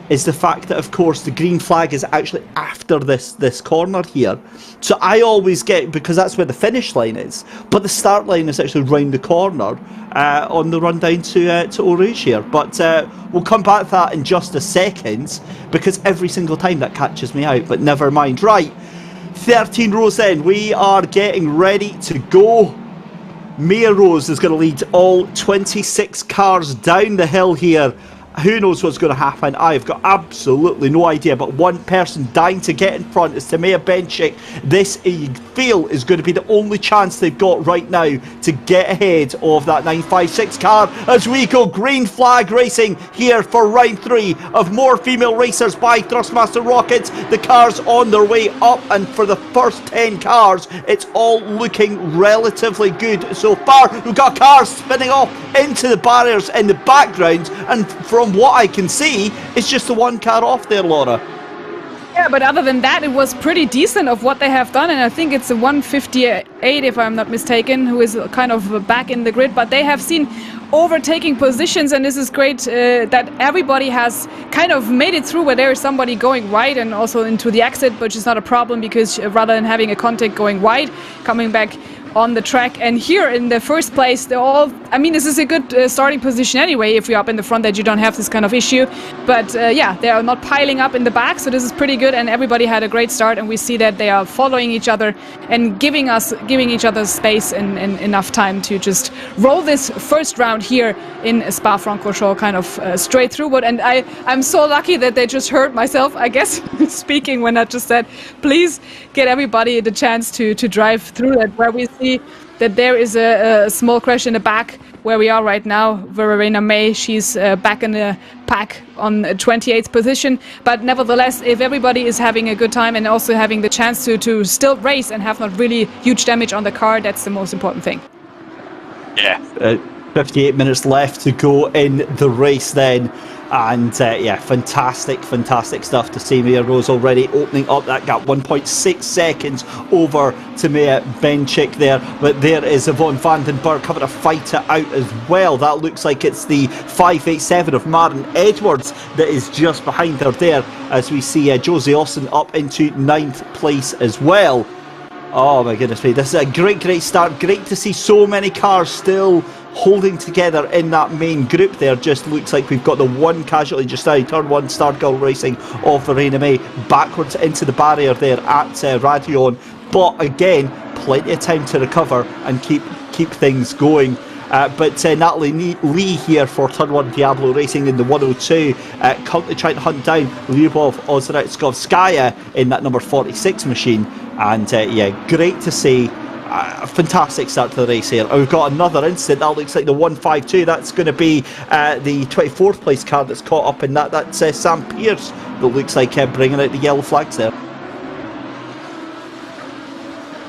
Is the fact that, of course, the green flag is actually after this corner here. So I always get, because that's where the finish line is, but the start line is actually round the corner on the run down to Eau Rouge here. But we'll come back to that in just a second, because every single time that catches me out, but never mind. Right, 13 rows in, we are getting ready to go. Mia Rose is going to lead all 26 cars down the hill here Who knows what's going to happen? I've got absolutely no idea, but one person dying to get in front is Timea Benchik. This, you feel, is going to be the only chance they've got right now to get ahead of that 956 car as we go green flag racing here for round 3 of more female racers by Thrustmaster Rockets. The cars on their way up, and for the first 10 cars, it's all looking relatively good so far. We've got cars spinning off into the barriers in the background, and from what I can see, it's just the one car off there, Laura.
Yeah, but other than that, it was pretty decent of what they have done, and I think it's a 158, if I'm not mistaken, who is kind of back in the grid, but they have seen overtaking positions, and this is great that everybody has kind of made it through where there is somebody going wide and also into the exit, which is not a problem because rather than having a contact going wide, coming back on the track. And here in the first place, they're all, I mean, this is a good starting position anyway if you're up in the front, that you don't have this kind of issue, but yeah, they are not piling up in the back, so this is pretty good, and everybody had a great start, and we see that they are following each other and giving each other space and enough time to just roll this first round here in Spa-Francorchamps kind of straight through. But and I'm so lucky that they just heard myself, I guess, speaking when I just said, please get everybody the chance to drive through that, where we see that there is a small crash in the back where we are right now. Verena May, she's back in the pack on 28th position, but nevertheless, if everybody is having a good time and also having the chance to still race and have not really huge damage on the car, that's the most important thing.
Yeah, 58 minutes left to go in the race then. And yeah, fantastic stuff to see. Mia Rose already opening up that gap, 1.6 seconds over to Mia Benchik there. But there is Yvonne Vandenberg having to fight it out as well. That looks like it's the 587 of Maren Edwards that is just behind her there, as we see Josie Austin up into 9th place as well. Oh my goodness me, this is a great start. Great to see so many cars still holding together in that main group there. Just looks like we've got the one casualty just now. Turn 1 Stargirl Racing of Verena May backwards into the barrier there at Radion. But again, plenty of time to recover and keep things going. But Natalie Lee here for Turn 1 Diablo Racing in the 102, currently trying to hunt down Lyubov Ozretskovskaya in that number 46 machine. And yeah, great to see. A fantastic start to the race here. We've got another incident. That looks like the 152. That's going to be the 24th place car that's caught up in that. That's Sam Pearce that looks like bringing out the yellow flags there.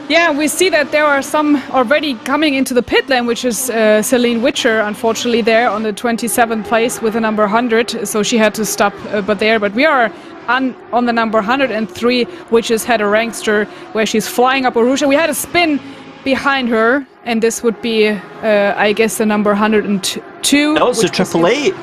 Yeah, we see that there are some already coming into the pit lane, which is Celine Witcher, unfortunately, there on the 27th place with the number 100. So she had to stop but we are on the number 103, which is Heather Rangster, where she's flying up Arusha. We had a spin behind her, and this would be, I guess, the number 102.
No, it's a Triple Eight.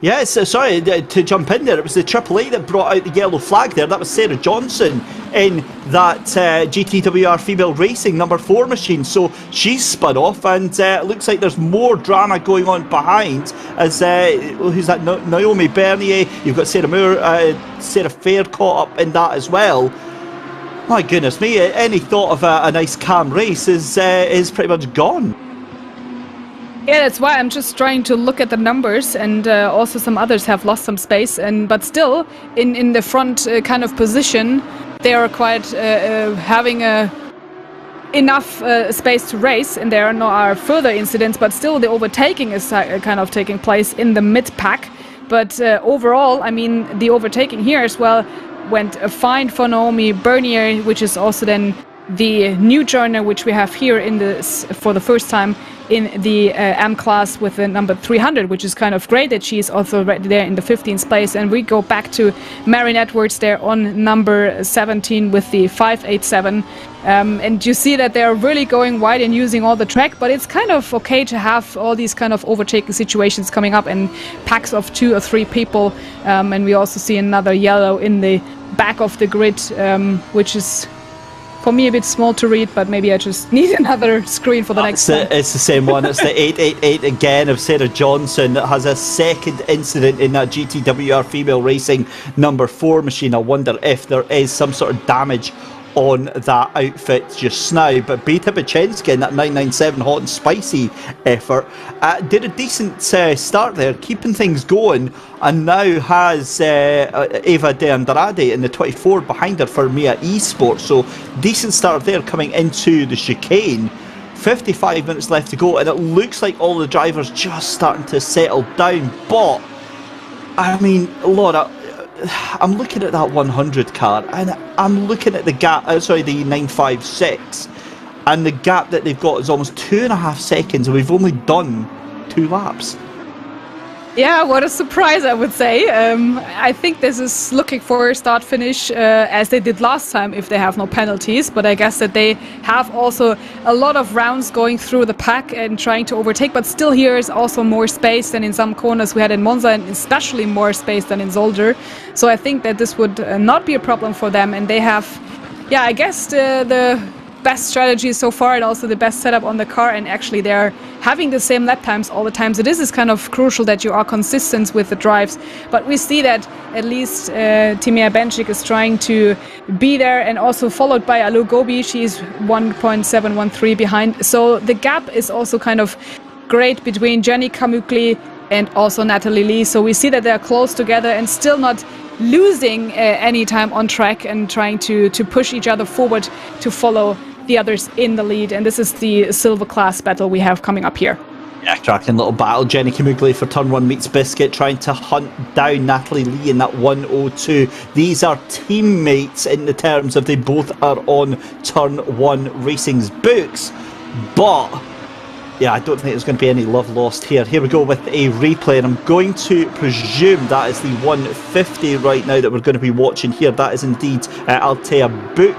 Yes, sorry to jump in there. It was the Triple Eight that brought out the yellow flag there. That was Sarah Johnson in that GTWR Female Racing number 4 machine. So she's spun off, and it looks like there's more drama going on behind. As who's that? Naomi Bernier. You've got Sarah Moore, Sarah Fair caught up in that as well. My goodness me! Any thought of a nice calm race is pretty much gone.
Yeah, that's why I'm just trying to look at the numbers, and also some others have lost some space, but still in the front kind of position, they are quite having enough space to race, and there are no further incidents, but still the overtaking is kind of taking place in the mid-pack. But overall, I mean, the overtaking here as well went fine for Naomi Bernier, which is also then the new joiner, which we have here in this for the first time in the M class with the number 300, which is kind of great that she's also right there in the 15th place. And we go back to Marion Edwards there on number 17 with the 587. And you see that they're really going wide and using all the track, but it's kind of okay to have all these kind of overtaking situations coming up in packs of 2 or 3 people. And we also see another yellow in the back of the grid, which is for me a bit small to read, but maybe I just need another screen for the next one.
It's the same one. It's the 888 again of Sarah Johnson that has a second incident in that GTWR Female Racing number 4 machine. I wonder if there is some sort of damage on that outfit just now. But Beta Bachenski in that 997 hot and spicy effort did a decent start there, keeping things going, and now has Eva de Andrade in the 24 behind her for Mia Esports. So decent start there coming into the chicane. 55 minutes left to go, and it looks like all the drivers just starting to settle down. But I mean, Lord, I'm looking at that 100 car, and I'm looking at the gap, the 956, and the gap that they've got is almost 2.5 seconds, and we've only done 2 laps.
Yeah, what a surprise, I would say. I think this is looking for a start-finish as they did last time if they have no penalties, but I guess that they have also a lot of rounds going through the pack and trying to overtake, but still here is also more space than in some corners we had in Monza, and especially more space than in Zolder. So I think that this would not be a problem for them, and they have, yeah, I guess the best strategy so far and also the best setup on the car, and actually they're having the same lap times all the time. So this is kind of crucial that you are consistent with the drives. But we see that at least Timea Benchik is trying to be there, and also followed by Alu Gobi. She's 1.713 behind. So the gap is also kind of great between Jenny Kamukli and also Natalie Lee. So we see that they're close together and still not losing any time on track and trying to push each other forward to follow the others in the lead. And this is the silver class battle we have coming up here.
Yeah, cracking little battle. Jenny Kamugli for turn 1 meets Biscuit, trying to hunt down Natalie Lee in that 102. These are teammates in the terms of they both are on turn 1 racing's books. But yeah, I don't think there's going to be any love lost here. Here we go with a replay, and I'm going to presume that is the 150 right now that we're going to be watching here. That is indeed Altea Book,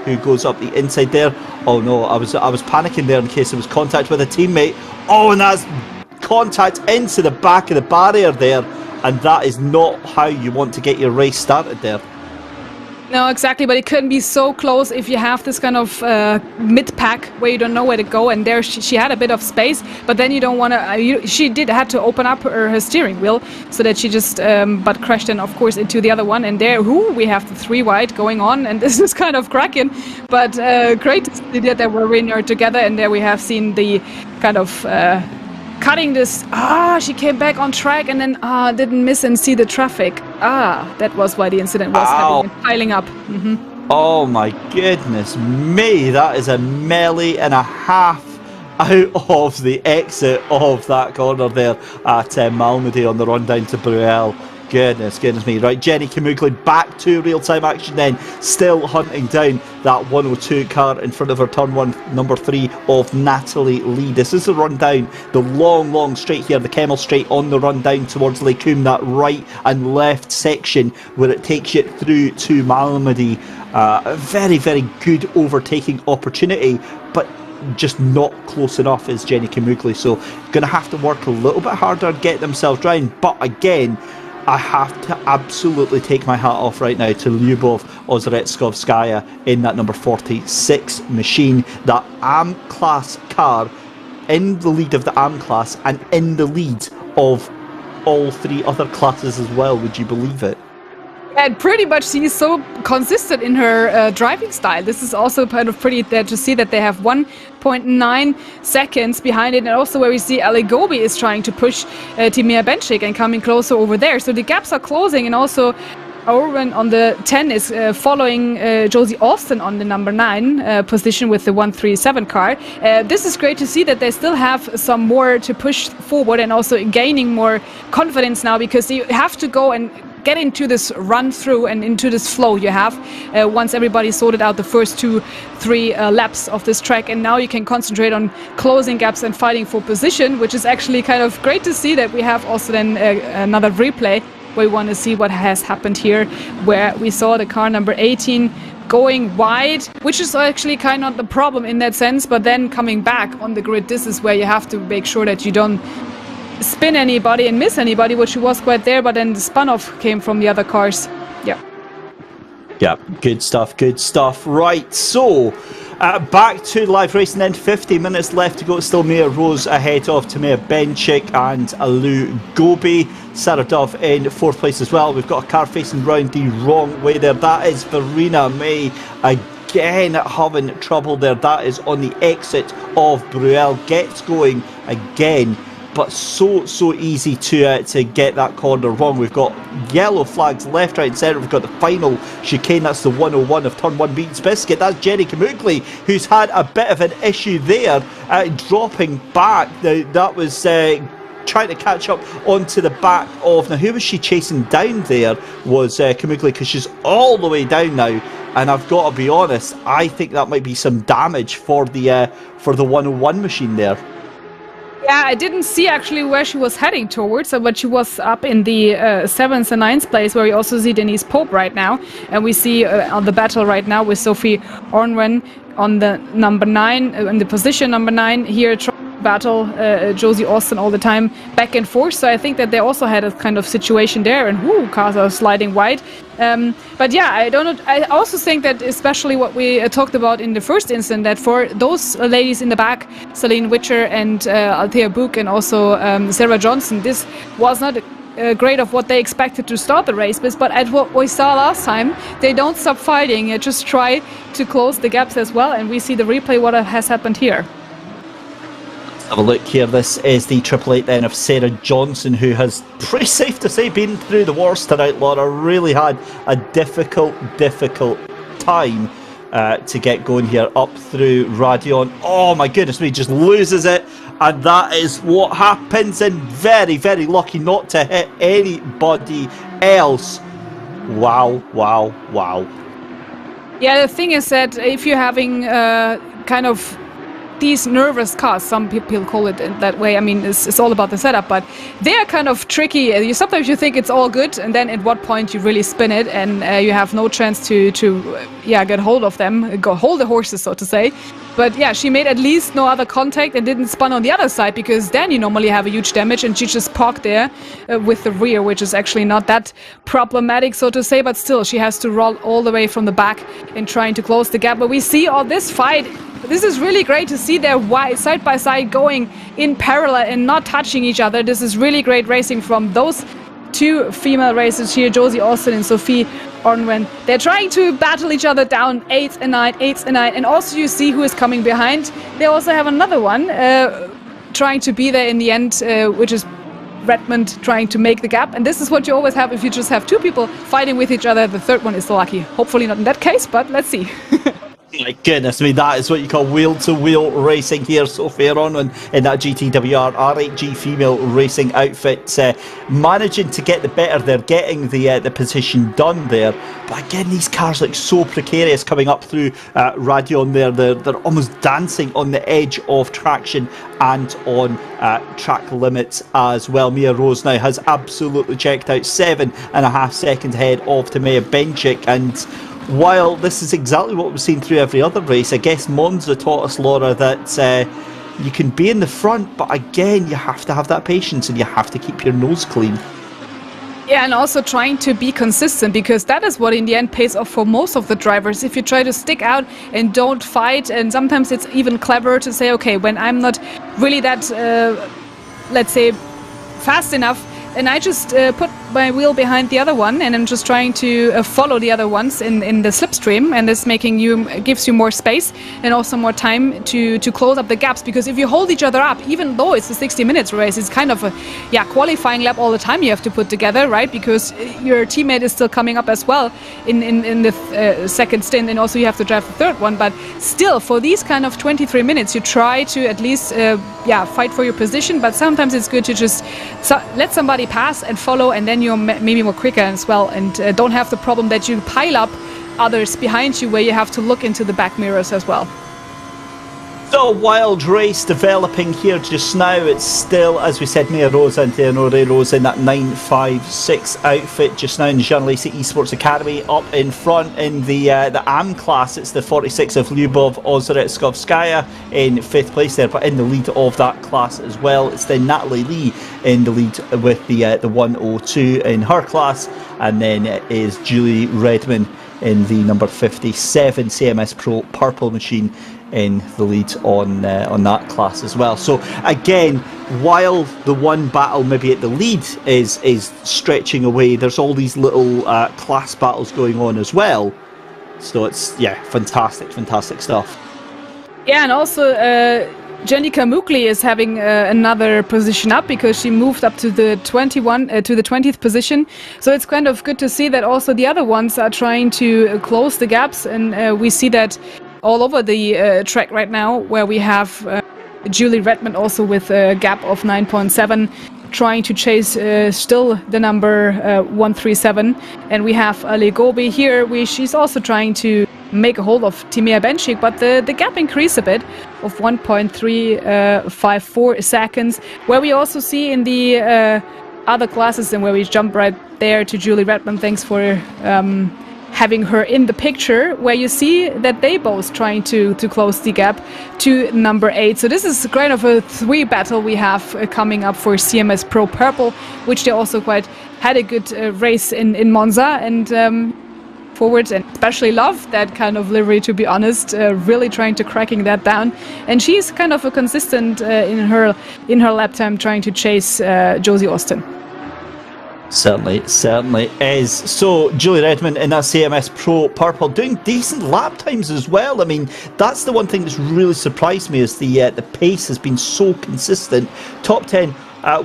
who goes up the inside there. Oh no, I was panicking there in case there was contact with a teammate. Oh, and that's contact into the back of the barrier there, and that is not how you want to get your race started there.
No, exactly, but it couldn't be so close if you have this kind of mid-pack where you don't know where to go, and there she had a bit of space, but then you don't want to, she had to open up her steering wheel so that she just, but crashed then of course into the other one, and there, we have the 3 wide going on, and this is kind of cracking, but great to see that they were really together, and there we have seen the kind of cutting this, she came back on track and then didn't miss and see the traffic. That was why the incident was happening and piling up.
Oh my goodness me, that is a melee and a half out of the exit of that corner there at Malmedy on the run down to Bruel. Goodness me. Right, Jenny Kamugli back to real-time action then, still hunting down that 102 car in front of her turn 1, number 3 of Natalie Lee. This is the run down, the long straight here, the Kemmel straight on the run down towards Lake Coombe, that right and left section where it takes you through to Malmedy. A very good overtaking opportunity, but just not close enough is Jenny Kamugli, so going to have to work a little bit harder and get themselves round. But again, I have to absolutely take my hat off right now to Lyubov Ozretskovskaya in that number 46 machine. That AM class car in the lead of the AM class and in the lead of all 3 other classes as well. Would you believe it?
And pretty much she's so consistent in her driving style. This is also kind of pretty there to see that they have 1.9 seconds behind it, and also where we see Ali Gobi is trying to push Timea Benchik and coming closer over there. So the gaps are closing, and also Orban on the 10 is following Josie Austin on the number 9 position with the 137 car. This is great to see that they still have some more to push forward and also gaining more confidence now, because you have to go and get into this run through and into this flow you have once everybody sorted out the first 2-3 laps of this track, and now you can concentrate on closing gaps and fighting for position, which is actually kind of great to see that we have also then another replay where we want to see what has happened here, where we saw the car number 18 going wide, which is actually kind of the problem in that sense, but then coming back on the grid, this is where you have to make sure that you don't spin anybody and miss anybody, which was quite there, but then the spun off came from the other cars.
Yeah, good stuff. Right, so back to live racing then. 50 minutes left to go. Still Mia Rose ahead of Timea Benchik and Alu Gobi. Sarah Dove in 4th place as well. We've got a car facing round the wrong way there. That is Verena May again having trouble there. That is on the exit of Bruel. Gets going again, but so easy to get that corner wrong. We've got yellow flags left, right and centre. We've got the final chicane. That's the 101 of turn 1 Beats Biscuit. That's Jenny Kamukli, who's had a bit of an issue there, dropping back. That was trying to catch up onto the back of, now who was she chasing down there was Kamukli, because she's all the way down now, and I've got to be honest, I think that might be some damage for the 101 machine there.
Yeah, I didn't see actually where she was heading towards, but she was up in the 7th and 9th place, where we also see Denise Pope right now, and we see on the battle right now with Sophie Ornwen on the number 9, in the position number 9 here, battle Josie Austin all the time back and forth. So I think that they also had a kind of situation there, and cars are sliding wide. But yeah, I don't know. I also think that, especially what we talked about in the first instance, that for those ladies in the back, Celine Witcher and Althea Book, and also Sarah Johnson, this was not great of what they expected to start the race with, but at what we saw last time, they don't stop fighting, just try to close the gaps as well, and we see the replay what has happened here.
Have a look here. This is the 888 then of Sarah Johnson, who has, pretty safe to say, been through the worst tonight, Laura. Really had a difficult time to get going here up through Radion. Oh my goodness me, just loses it, and that is what happens, and very lucky not to hit anybody else. Wow.
Yeah, the thing is that if you're having kind of these nervous cars, some people call it that way. I mean, it's all about the setup, but they're kind of tricky. Sometimes you think it's all good, and then at what point you really spin it, and you have no chance to get hold of them, hold the horses, so to say. But yeah, she made at least no other contact and didn't spun on the other side, because then you normally have a huge damage, and she just parked there with the rear, which is actually not that problematic, so to say, but still she has to roll all the way from the back in trying to close the gap. But we see all this fight. This is really great to see their side by side going in parallel and not touching each other. This is really great racing from those two female racers here, Josie Austin and Sophie Ornwen. They're trying to battle each other down 8 and 9, 8 and 9, and also you see who is coming behind. They also have another one trying to be there in the end, which is Redmond trying to make the gap, and this is what you always have if you just have two people fighting with each other. The third one is the lucky. Hopefully not in that case, but let's see.
My goodness me, that is what you call wheel-to-wheel racing here. Sophie Ornwen in that GTWR R8G female racing outfit, managing to get the better. They're getting the position done there. But again, these cars look so precarious coming up through Radion there. They're almost dancing on the edge of traction and on track limits as well. Mia Rose now has absolutely checked out, 7.5 seconds ahead of Timea Benchik, and while this is exactly what we've seen through every other race, I guess Monza taught us, Laura, that you can be in the front, but again, you have to have that patience and you have to keep your nose clean.
Yeah, and also trying to be consistent, because that is what in the end pays off for most of the drivers. If you try to stick out and don't fight, and sometimes it's even clever to say, okay, when I'm not really that, let's say, fast enough, and I just put my wheel behind the other one, and I'm just trying to follow the other ones in the slipstream, and this gives you more space and also more time to close up the gaps. Because if you hold each other up, even though it's a 60 minutes race, it's kind of a qualifying lap all the time you have to put together, right? Because your teammate is still coming up as well in the second stint, and also you have to drive the third one. But still, for these kind of 23 minutes, you try to at least fight for your position. But sometimes it's good to just let somebody pass and follow, and then you're maybe more quicker as well, and don't have the problem that you pile up others behind you, where you have to look into the back mirrors as well.
So, wild race developing here just now. It's still, as we said, Mia Rose and Theonore Rose in that 956 outfit just now in the Jean Lacy Esports Academy. Up in front in the AM class, it's the 46 of Lyubov Ozaretskovskaya in 5th place there, but in the lead of that class as well, it's then Natalie Lee in the lead with the 102 in her class, and then it is Julie Redman in the number 57 CMS Pro Purple Machine in the lead on that class as well. So again, while the one battle maybe at the lead is stretching away, there's all these little class battles going on as well. So it's, yeah, fantastic stuff.
Yeah, and also Jenica Mukli is having another position up because she moved up to the 20th position. So it's kind of good to see that also the other ones are trying to close the gaps, and we see that all over the track right now, where we have Julie Redmond also with a gap of 9.7. trying to chase still the number 137, and we have Ali Gobi here. She's also trying to make a hold of Timea Benchik, but the gap increased a bit of 1.354 seconds, where we also see in the other classes, and where we jump right there to Julie Redmond. Thanks for having her in the picture, where you see that they both trying to close the gap to number 8. So this is kind of a 3 battle we have coming up for CMS Pro Purple, which they also quite had a good race in Monza, and forward, and especially love that kind of livery, to be honest, really trying to cracking that down. And she's kind of a consistent in her lap time, trying to chase Josie Austin.
Certainly is. So Julie Redmond in that CMS Pro Purple doing decent lap times as well. I mean, that's the one thing that's really surprised me, is the pace has been so consistent. Top 10,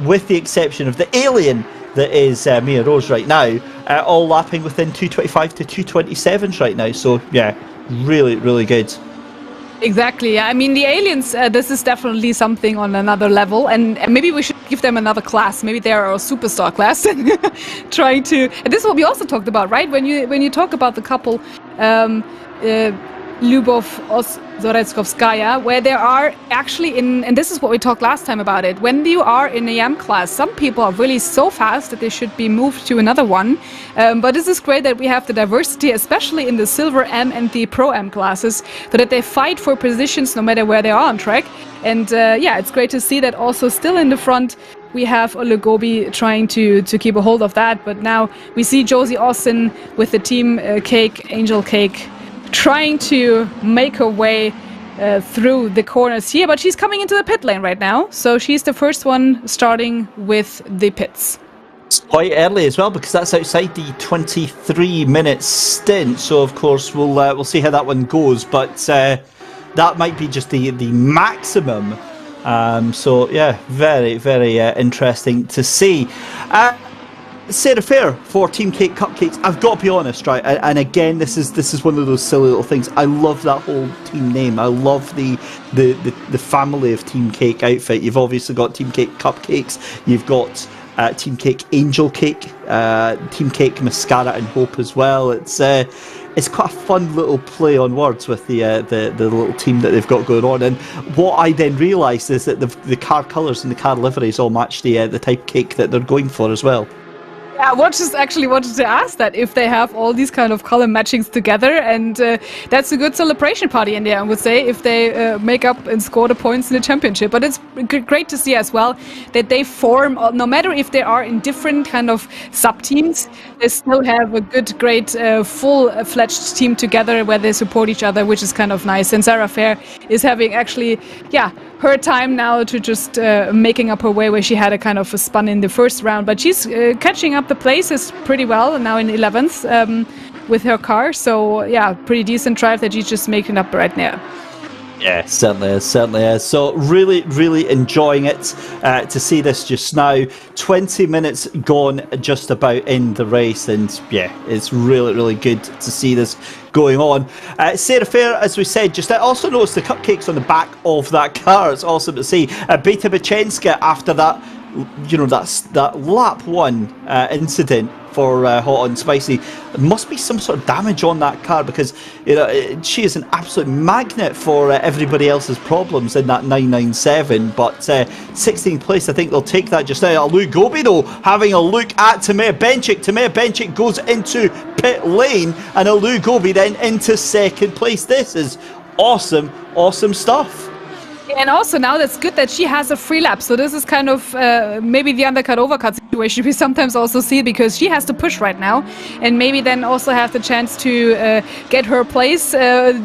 with the exception of the alien that is Mia Rose right now, all lapping within 225 to 227s right now. So yeah, really good.
Exactly. I mean, the aliens, this is definitely something on another level, and maybe we should give them another class. Maybe they are a superstar class. Trying to, and this is what we also talked about, right? When you talk about the couple, Lyubov Zoretskovskaya, where there are actually and this is what we talked last time about it, when you are in a M class, some people are really so fast that they should be moved to another one. But this is great that we have the diversity, especially in the Silver M and the Pro M classes, so that they fight for positions no matter where they are on track. And yeah, it's great to see that also still in the front we have Ole Gobi trying to keep a hold of that. But now we see Josie Austin with the team Cake, Angel Cake, trying to make her way through the corners here, but she's coming into the pit lane right now, so she's the first one starting with the pits.
It's quite early as well, because that's outside the 23-minute stint, so of course we'll see how that one goes, but that might be just the maximum. So yeah, very interesting to see. Sarah Fair for Team Cake Cupcakes. I've got to be honest, right? And again, this is one of those silly little things. I love that whole team name. I love the family of Team Cake outfit. You've obviously got Team Cake Cupcakes. You've got Team Cake Angel Cake, Team Cake Mascara and Hope as well. It's quite a fun little play on words with the little team that they've got going on. And what I then realised is that the car colours and the car liveries all match the type of cake that they're going for as well.
Yeah, I actually wanted to ask that, if they have all these kind of color matchings together, and that's a good celebration party in there, I would say, if they make up and score the points in the championship. But it's great to see as well that they form, no matter if they are in different kind of sub-teams, they still have a good, great, full-fledged team together where they support each other, which is kind of nice. And Sarah Fair is having actually, yeah, her time now to just making up her way, where she had a kind of a spun in the first round, but she's catching up the places pretty well, now in 11th with her car. So yeah, pretty decent drive that she's just making up right now.
Yeah, certainly is. So really enjoying it to see this just now. 20 minutes gone just about in the race, and yeah, it's really good to see this going on. Sarah Fair, as we said, just also noticed the cupcakes on the back of that car. It's awesome to see. Beta Bachenska, after that, you know, that lap 1 incident for Hot and Spicy, there must be some sort of damage on that car, because you know she is an absolute magnet for everybody else's problems in that 997. But 16th place, I think they'll take that just now. Lou Gobi though having a look at Timea Benchik. Timea Benchik goes into pit lane, and Lou Gobi then into second place. This is awesome stuff.
And also now that's good that she has a free lap. So this is kind of maybe the undercut overcut situation we sometimes also see, because she has to push right now, and maybe then also have the chance to get her place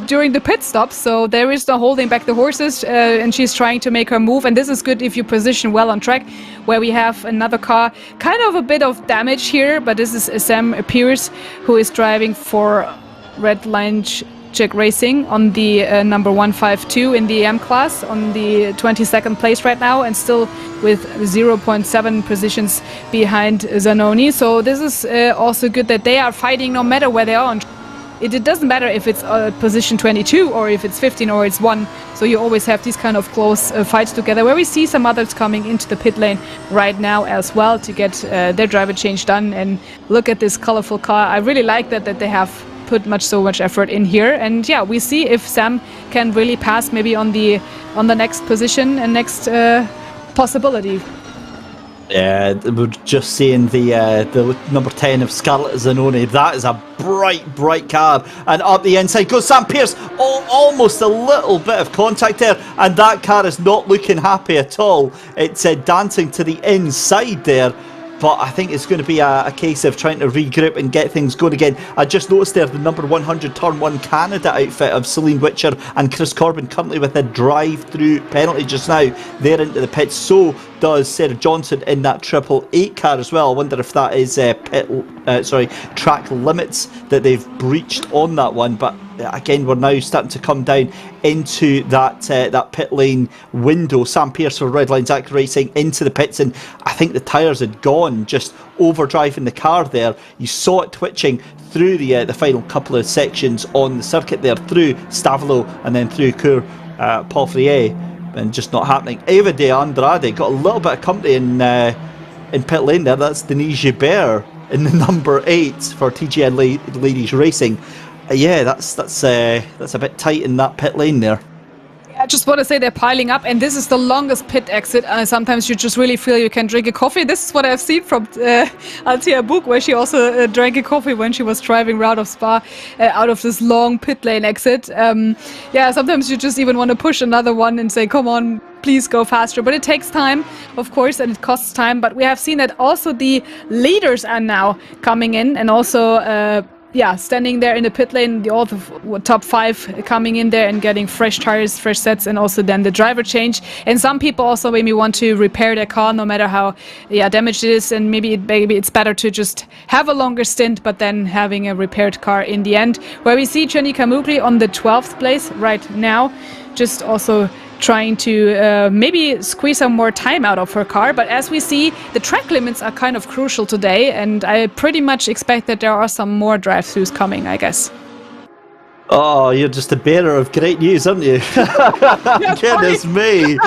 during the pit stop. So there is no holding back the horses, and she's trying to make her move. And this is good if you position well on track, where we have another car, kind of a bit of damage here, but this is Sam Pierce, who is driving for Red Line Check Racing on the number 152 in the EM class on the 22nd place right now, and still with 0.7 positions behind Zanoni. So this is also good that they are fighting no matter where they are on. It doesn't matter if it's position 22 or if it's 15 or it's 1. So you always have these kind of close fights together, where we see some others coming into the pit lane right now as well to get their driver change done. And look at this colorful car. I really like that they have put so much effort in here. And yeah, we see if Sam can really pass maybe on the next position and next possibility.
Yeah, we're just seeing the number 10 of Scarlett Zanoni. That is a bright car. And up the inside goes Sam Pearce. Oh, almost a little bit of contact there. And that car is not looking happy at all. It's dancing to the inside there. But I think it's going to be a case of trying to regroup and get things going again. I just noticed there the number 100 Turn 1 Canada outfit of Celine Witcher and Chris Corbin currently with a drive-through penalty just now. They're into the pits. So does Sarah Johnson in that 888 car as well. I wonder if that is track limits that they've breached on that one. But again, we're now starting to come down into that pit lane window. Sam Pearce for Red Line Zach Racing into the pits, and I think the tyres had gone, just overdriving the car there. You saw it twitching through the final couple of sections on the circuit there, through Stavelo and then through Cours Paul Frier, and just not happening. Eva de Andrade got a little bit of company in pit lane there. That's Denise Gilbert in the number 8 for TGN Ladies Racing. Yeah, that's a bit tight in that pit lane there.
I just want to say they're piling up, and this is the longest pit exit. Sometimes you just really feel you can drink a coffee. This is what I've seen from Althea Book, where she also drank a coffee when she was driving out of Spa, out of this long pit lane exit. Sometimes you just even want to push another one and say, come on, please go faster. But it takes time, of course, and it costs time. But we have seen that also the leaders are now coming in, and also standing there in the pit lane, all the top 5 coming in there and getting fresh tires, fresh sets, and also then the driver change. And some people also maybe want to repair their car, no matter how damaged it is, and maybe it's better to just have a longer stint, but then having a repaired car in the end. Where we see Janika Mugli on the 12th place right now, just also trying to maybe squeeze some more time out of her car. But as we see, the track limits are kind of crucial today, and I pretty much expect that there are some more drive-thrus coming, I guess.
Oh, you're just a bearer of great news, aren't you? Goodness me.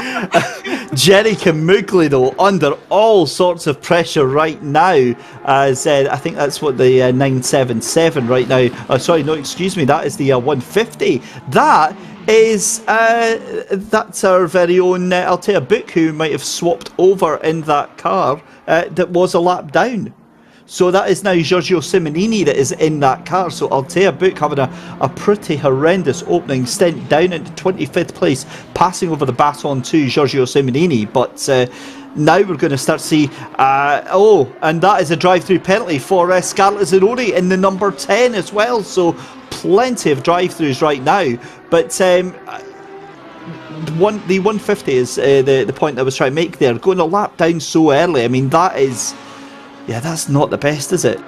Janika Mugli, though, under all sorts of pressure right now, as I think that's what the 977 right now. That is the 150. That is that's our very own Althea Book, who might have swapped over in that car that was a lap down. So that is now Giorgio Simonini that is in that car. So Althea Book having a pretty horrendous opening stint, down into 25th place, passing over the baton to Giorgio Simonini. But now we're going to start to see, and that is a drive-through penalty for Scarlett Zanoni in the number 10 as well. So plenty of drive-throughs right now. But the 150 is the point I was trying to make there. Going a lap down so early, I mean, that's not the best, is it?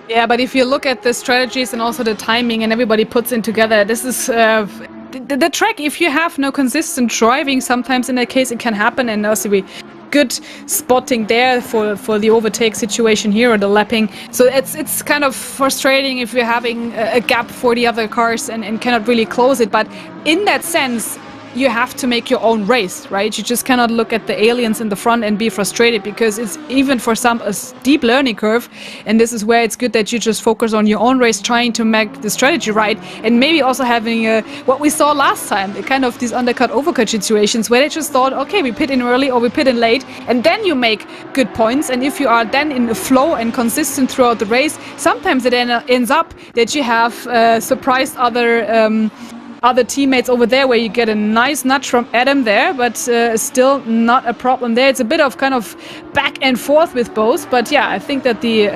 Yeah, but if you look at the strategies and also the timing and everybody puts in together, this is the track. If you have no consistent driving, sometimes in that case it can happen, and also good spotting there for the overtake situation here, or the lapping. So it's kind of frustrating if you're having a gap for the other cars and cannot really close it. But in that sense, you have to make your own race, right? You just cannot look at the aliens in the front and be frustrated, because it's even for some a steep learning curve. And this is where it's good that you just focus on your own race, trying to make the strategy right, and maybe also having what we saw last time, kind of these undercut overcut situations where they just thought, okay, we pit in early or we pit in late, and then you make good points. And if you are then in the flow and consistent throughout the race, sometimes it ends up that you have surprised other teammates over there, where you get a nice nudge from Adam there, but still not a problem there. It's a bit of kind of back and forth with both, but yeah, I think that the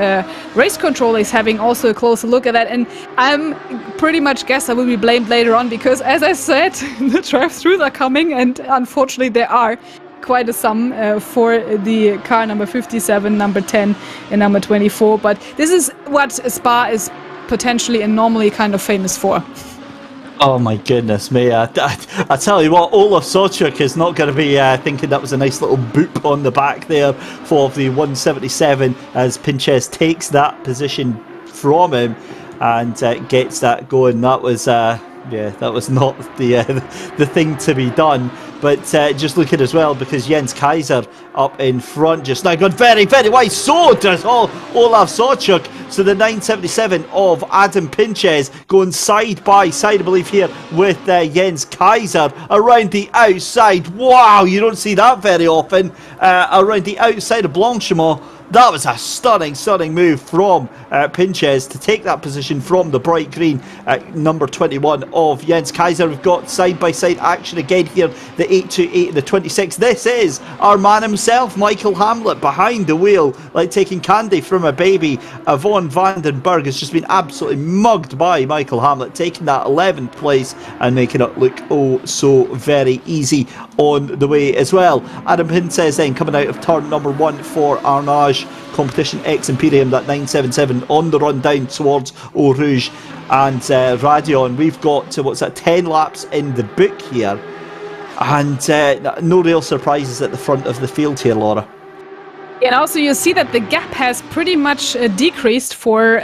race controller is having also a closer look at that, and I'm pretty much guess I will be blamed later on, because as I said, the drive-throughs are coming, and unfortunately there are quite a sum for the car number 57, number 10 and number 24. But this is what Spa is potentially and normally kind of famous for.
Oh my goodness me. I tell you what, Olaf Sochuk is not going to be thinking that was a nice little boop on the back there for the 177 as Pinches takes that position from him and gets that going. That was that was not the thing to be done. But just looking as well, because Jens Kaiser up in front just now, gone very, very wide. So does Olaf Sochuk. So the 977 of Adam Pinches going side by side, I believe, here with Jens Kaiser around the outside. Wow, you don't see that very often. Around the outside of Blanchimont. That was a stunning move from Pinches to take that position from the bright green number 21 of Jens Kaiser. We've got side-by-side action again here, the 828 and the 26. This is our man himself, Michael Hamlet, behind the wheel, like taking candy from a baby. Yvonne Vandenberg has just been absolutely mugged by Michael Hamlet, taking that 11th place and making it look oh so very easy on the way as well. Adam Pinches then coming out of turn number 1 for Arnage Competition X Imperium, that 977 on the run down towards Eau Rouge and Radion. We've got 10 laps in the book here, and no real surprises at the front of the field here, Laura.
And also you see that the gap has pretty much decreased for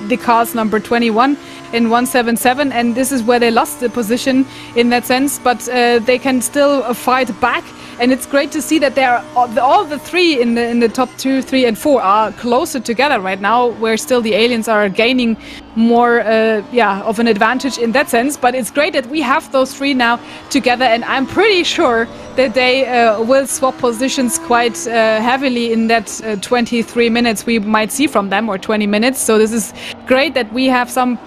the cars number 21 in 177, and this is where they lost the position in that sense, but they can still fight back. And it's great to see that they are all the three in the top 2, 3, and 4 are closer together right now, where still the aliens are gaining more of an advantage in that sense. But it's great that we have those three now together, and I'm pretty sure that they will swap positions quite heavily in that 23 minutes we might see from them, or 20 minutes. So this is great that we have some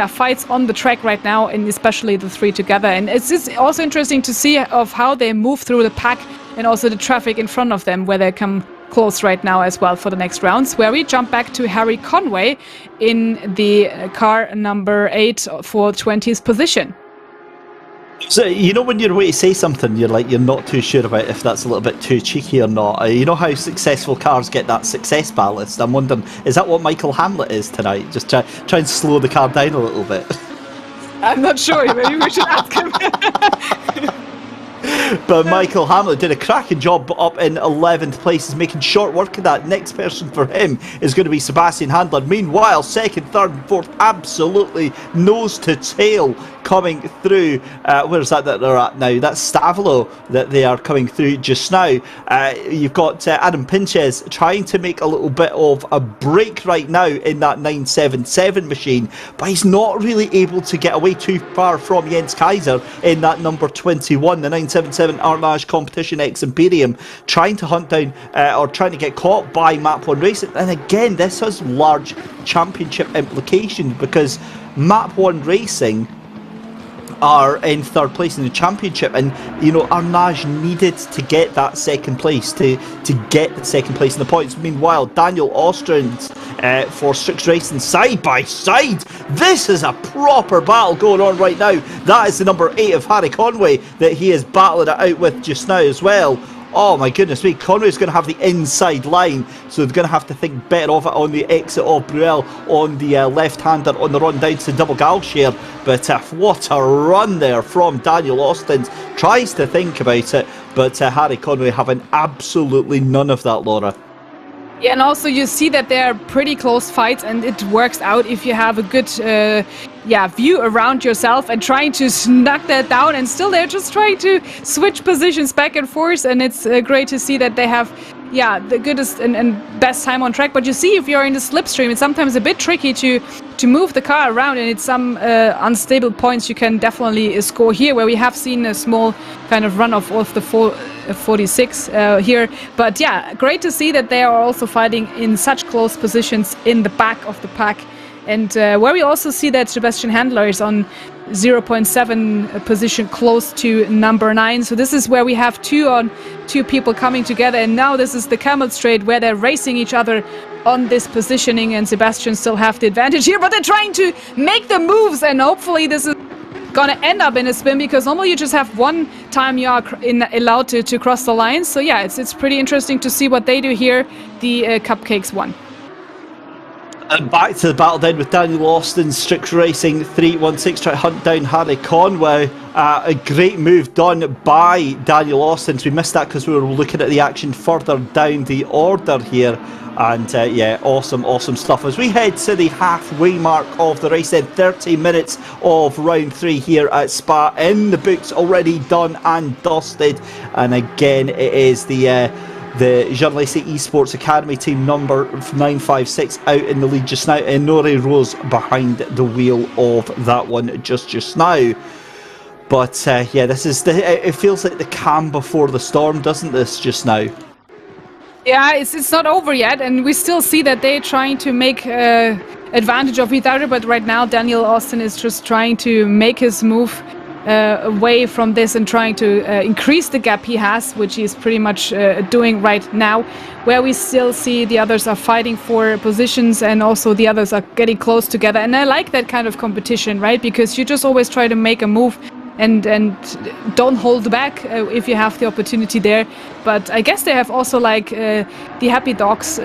fights on the track right now, and especially the three together. And it's just also interesting to see of how they move through the pack and also the traffic in front of them, where they come close right now as well for the next rounds, where we jump back to Harry Conway in the car number 8 for 20th position.
So, you know, when you're way to say something, you're not too sure about if that's a little bit too cheeky or not. You know how successful cars get that success ballast? I'm wondering, is that what Michael Hamlet is tonight? Just try and slow the car down a little bit.
I'm not sure. Maybe we should ask him.
But Michael Hamlet did a cracking job up in 11th place. He's making short work of that. Next person for him is going to be Sebastian Handler. Meanwhile, 2nd, 3rd and 4th absolutely nose to tail coming through. Where's that they're at now? That's Stavilo that they are coming through just now. You've got Adam Pinches trying to make a little bit of a break right now in that 977 machine, but he's not really able to get away too far from Jens Kaiser in that number 21, the 977 Arnage Competition X Imperium, trying to hunt down or trying to get caught by Map 1 Racing. And again, this has large championship implications, because Map 1 Racing are in 3rd place in the championship, and you know, Arnage needed to get that 2nd place to get the 2nd place in the points. Meanwhile, Daniel Ostrand for Strix Racing side by side. This is a proper battle going on right now. That is the number 8 of Harry Conway that he is battling it out with just now as well. Oh my goodness me, Conway's going to have the inside line, so they're going to have to think better of it on the exit of Bruel on the left-hander on the run down to Double Galshare. But what a run there from Daniel Austin. Tries to think about it, but Harry Conway having absolutely none of that, Laura.
Yeah, and also you see that they're pretty close fights, and it works out if you have a good view around yourself and trying to knock that down, and still they're just trying to switch positions back and forth, and it's great to see that they have the goodest and best time on track. But you see, if you're in the slipstream, it's sometimes a bit tricky to move the car around, and it's some unstable points you can definitely score here, where we have seen a small kind of run off the 46 here. But yeah, great to see that they are also fighting in such close positions in the back of the pack, and where we also see that Sebastian Handler is on 0.7 position close to number 9. So this is where we have two people coming together, and now this is the Camel Straight where they're racing each other on this positioning, and Sebastian still have the advantage here, but they're trying to make the moves, and hopefully this is gonna end up in a spin, because normally you just have one time you are allowed to cross the lines. So yeah, it's pretty interesting to see what they do here. The Cupcakes won.
And back to the battle then with Daniel Austin, Strix Racing 316 trying to hunt down Harry Conway. A great move done by Daniel Austin. So we missed that because we were looking at the action further down the order here. And yeah, awesome stuff. As we head to the halfway mark of the race then, 30 minutes of round 3 here at Spa in the books, already done and dusted. And again, it is the Journalistic Esports Academy team number 956 out in the lead just now, and Nori Rose behind the wheel of that one just now. But yeah, this is it feels like the calm before the storm, doesn't this, just now?
Yeah, it's not over yet, and we still see that they're trying to make advantage of each other, but right now Daniel Austin is just trying to make his move away from this and trying to increase the gap he has, which he's pretty much doing right now, where we still see the others are fighting for positions and also the others are getting close together. And I like that kind of competition, right? Because you just always try to make a move and don't hold back if you have the opportunity there. But I guess they have also like the happy dogs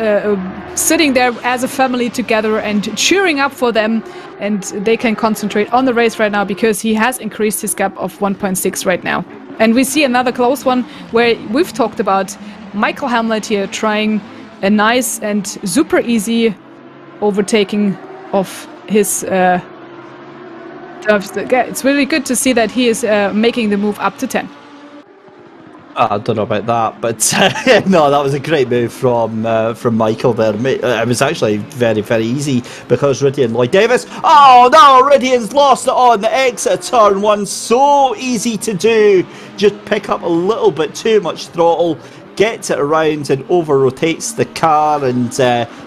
sitting there as a family together and cheering up for them, and they can concentrate on the race right now because he has increased his gap of 1.6 right now. And we see another close one where we've talked about Michael Hamlet here trying a nice and super easy overtaking of his it's really good to see that he is making the move up to 10.
I don't know about that, but no, that was a great move from Michael there. It was actually very, very easy because Rydian Lloyd Davis. Oh no, Rydian's lost it on the exit of turn 1. So easy to do. Just pick up a little bit too much throttle, gets it around and over-rotates the car, and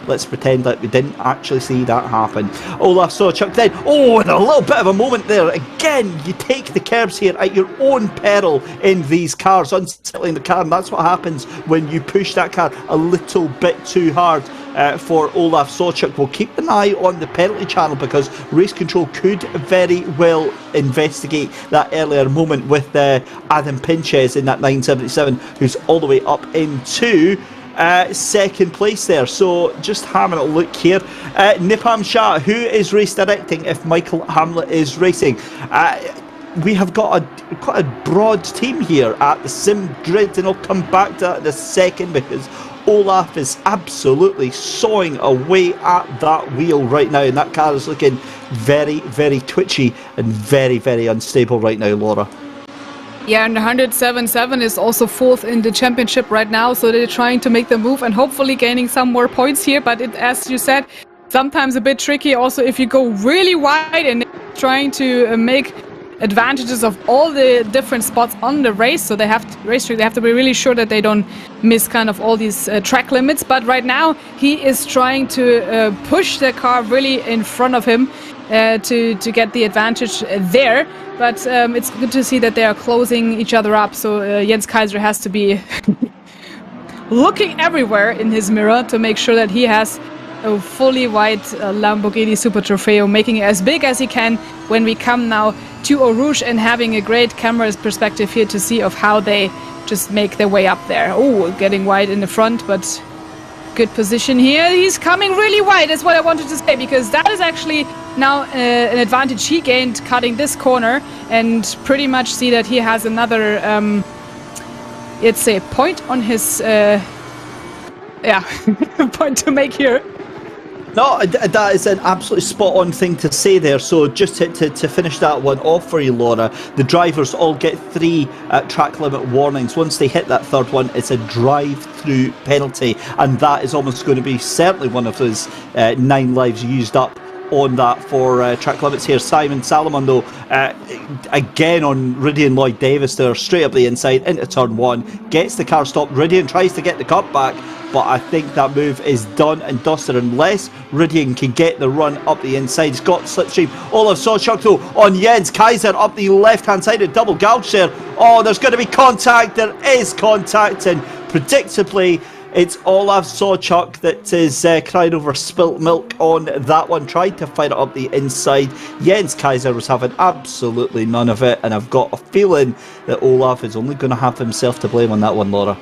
let's pretend like we didn't actually see that happen. Olaf Sawchuk then, and a little bit of a moment there. Again, you take the curbs here at your own peril in these cars, unsettling the car, and that's what happens when you push that car a little bit too hard. For Olaf Sawchuk, we'll keep an eye on the penalty channel because Race Control could very well investigate that earlier moment with Adam Pinches in that 977, who's all the way up into second place there. So just having a look here, Nipam Shah, who is race directing if Michael Hamlet is racing. We have got quite a broad team here at the sim grid, and I'll come back to that in a second because Olaf is absolutely sawing away at that wheel right now, and that car is looking very, very twitchy and very, very unstable right now, Laura.
Yeah, and 107.7 is also 4th in the championship right now, so they're trying to make the move and hopefully gaining some more points here, but as you said, sometimes a bit tricky also if you go really wide and trying to make advantages of all the different spots on the race, so they have to be really sure that they don't miss kind of all these track limits. But right now he is trying to push the car really in front of him to get the advantage there. But it's good to see that they are closing each other up, so Jens Kaiser has to be looking everywhere in his mirror to make sure that he has a fully white Lamborghini Super Trofeo, making it as big as he can when we come now to Eau Rouge, and having a great camera's perspective here to see of how they just make their way up there. Oh, getting wide in the front, but good position here. He's coming really wide, is what I wanted to say, because that is actually now an advantage he gained cutting this corner, and pretty much see that he has another, let's say, point on his, point to make here.
No, that is an absolutely spot-on thing to say there. So just to finish that one off for you, Laura, the drivers all get 3 track limit warnings. Once they hit that third one, it's a drive-through penalty, and that is almost going to be certainly one of those 9 lives used up on that for track limits here. Simon Salomon, though, again on Rydian Lloyd Davis there, straight up the inside into turn 1, gets the car stopped. Rydian tries to get the cut back, but I think that move is done and dusted unless Rydian can get the run up the inside. He's got slipstream. Olaf Sawchuk though on Jens Kaiser up the left hand side of double gouge there. Oh, there's going to be contact. There is contact, and predictably it's Olaf Sawchuk that is crying over spilt milk on that one. Tried to fire it up the inside. Jens Kaiser was having absolutely none of it, and I've got a feeling that Olaf is only going to have himself to blame on that one, Laura.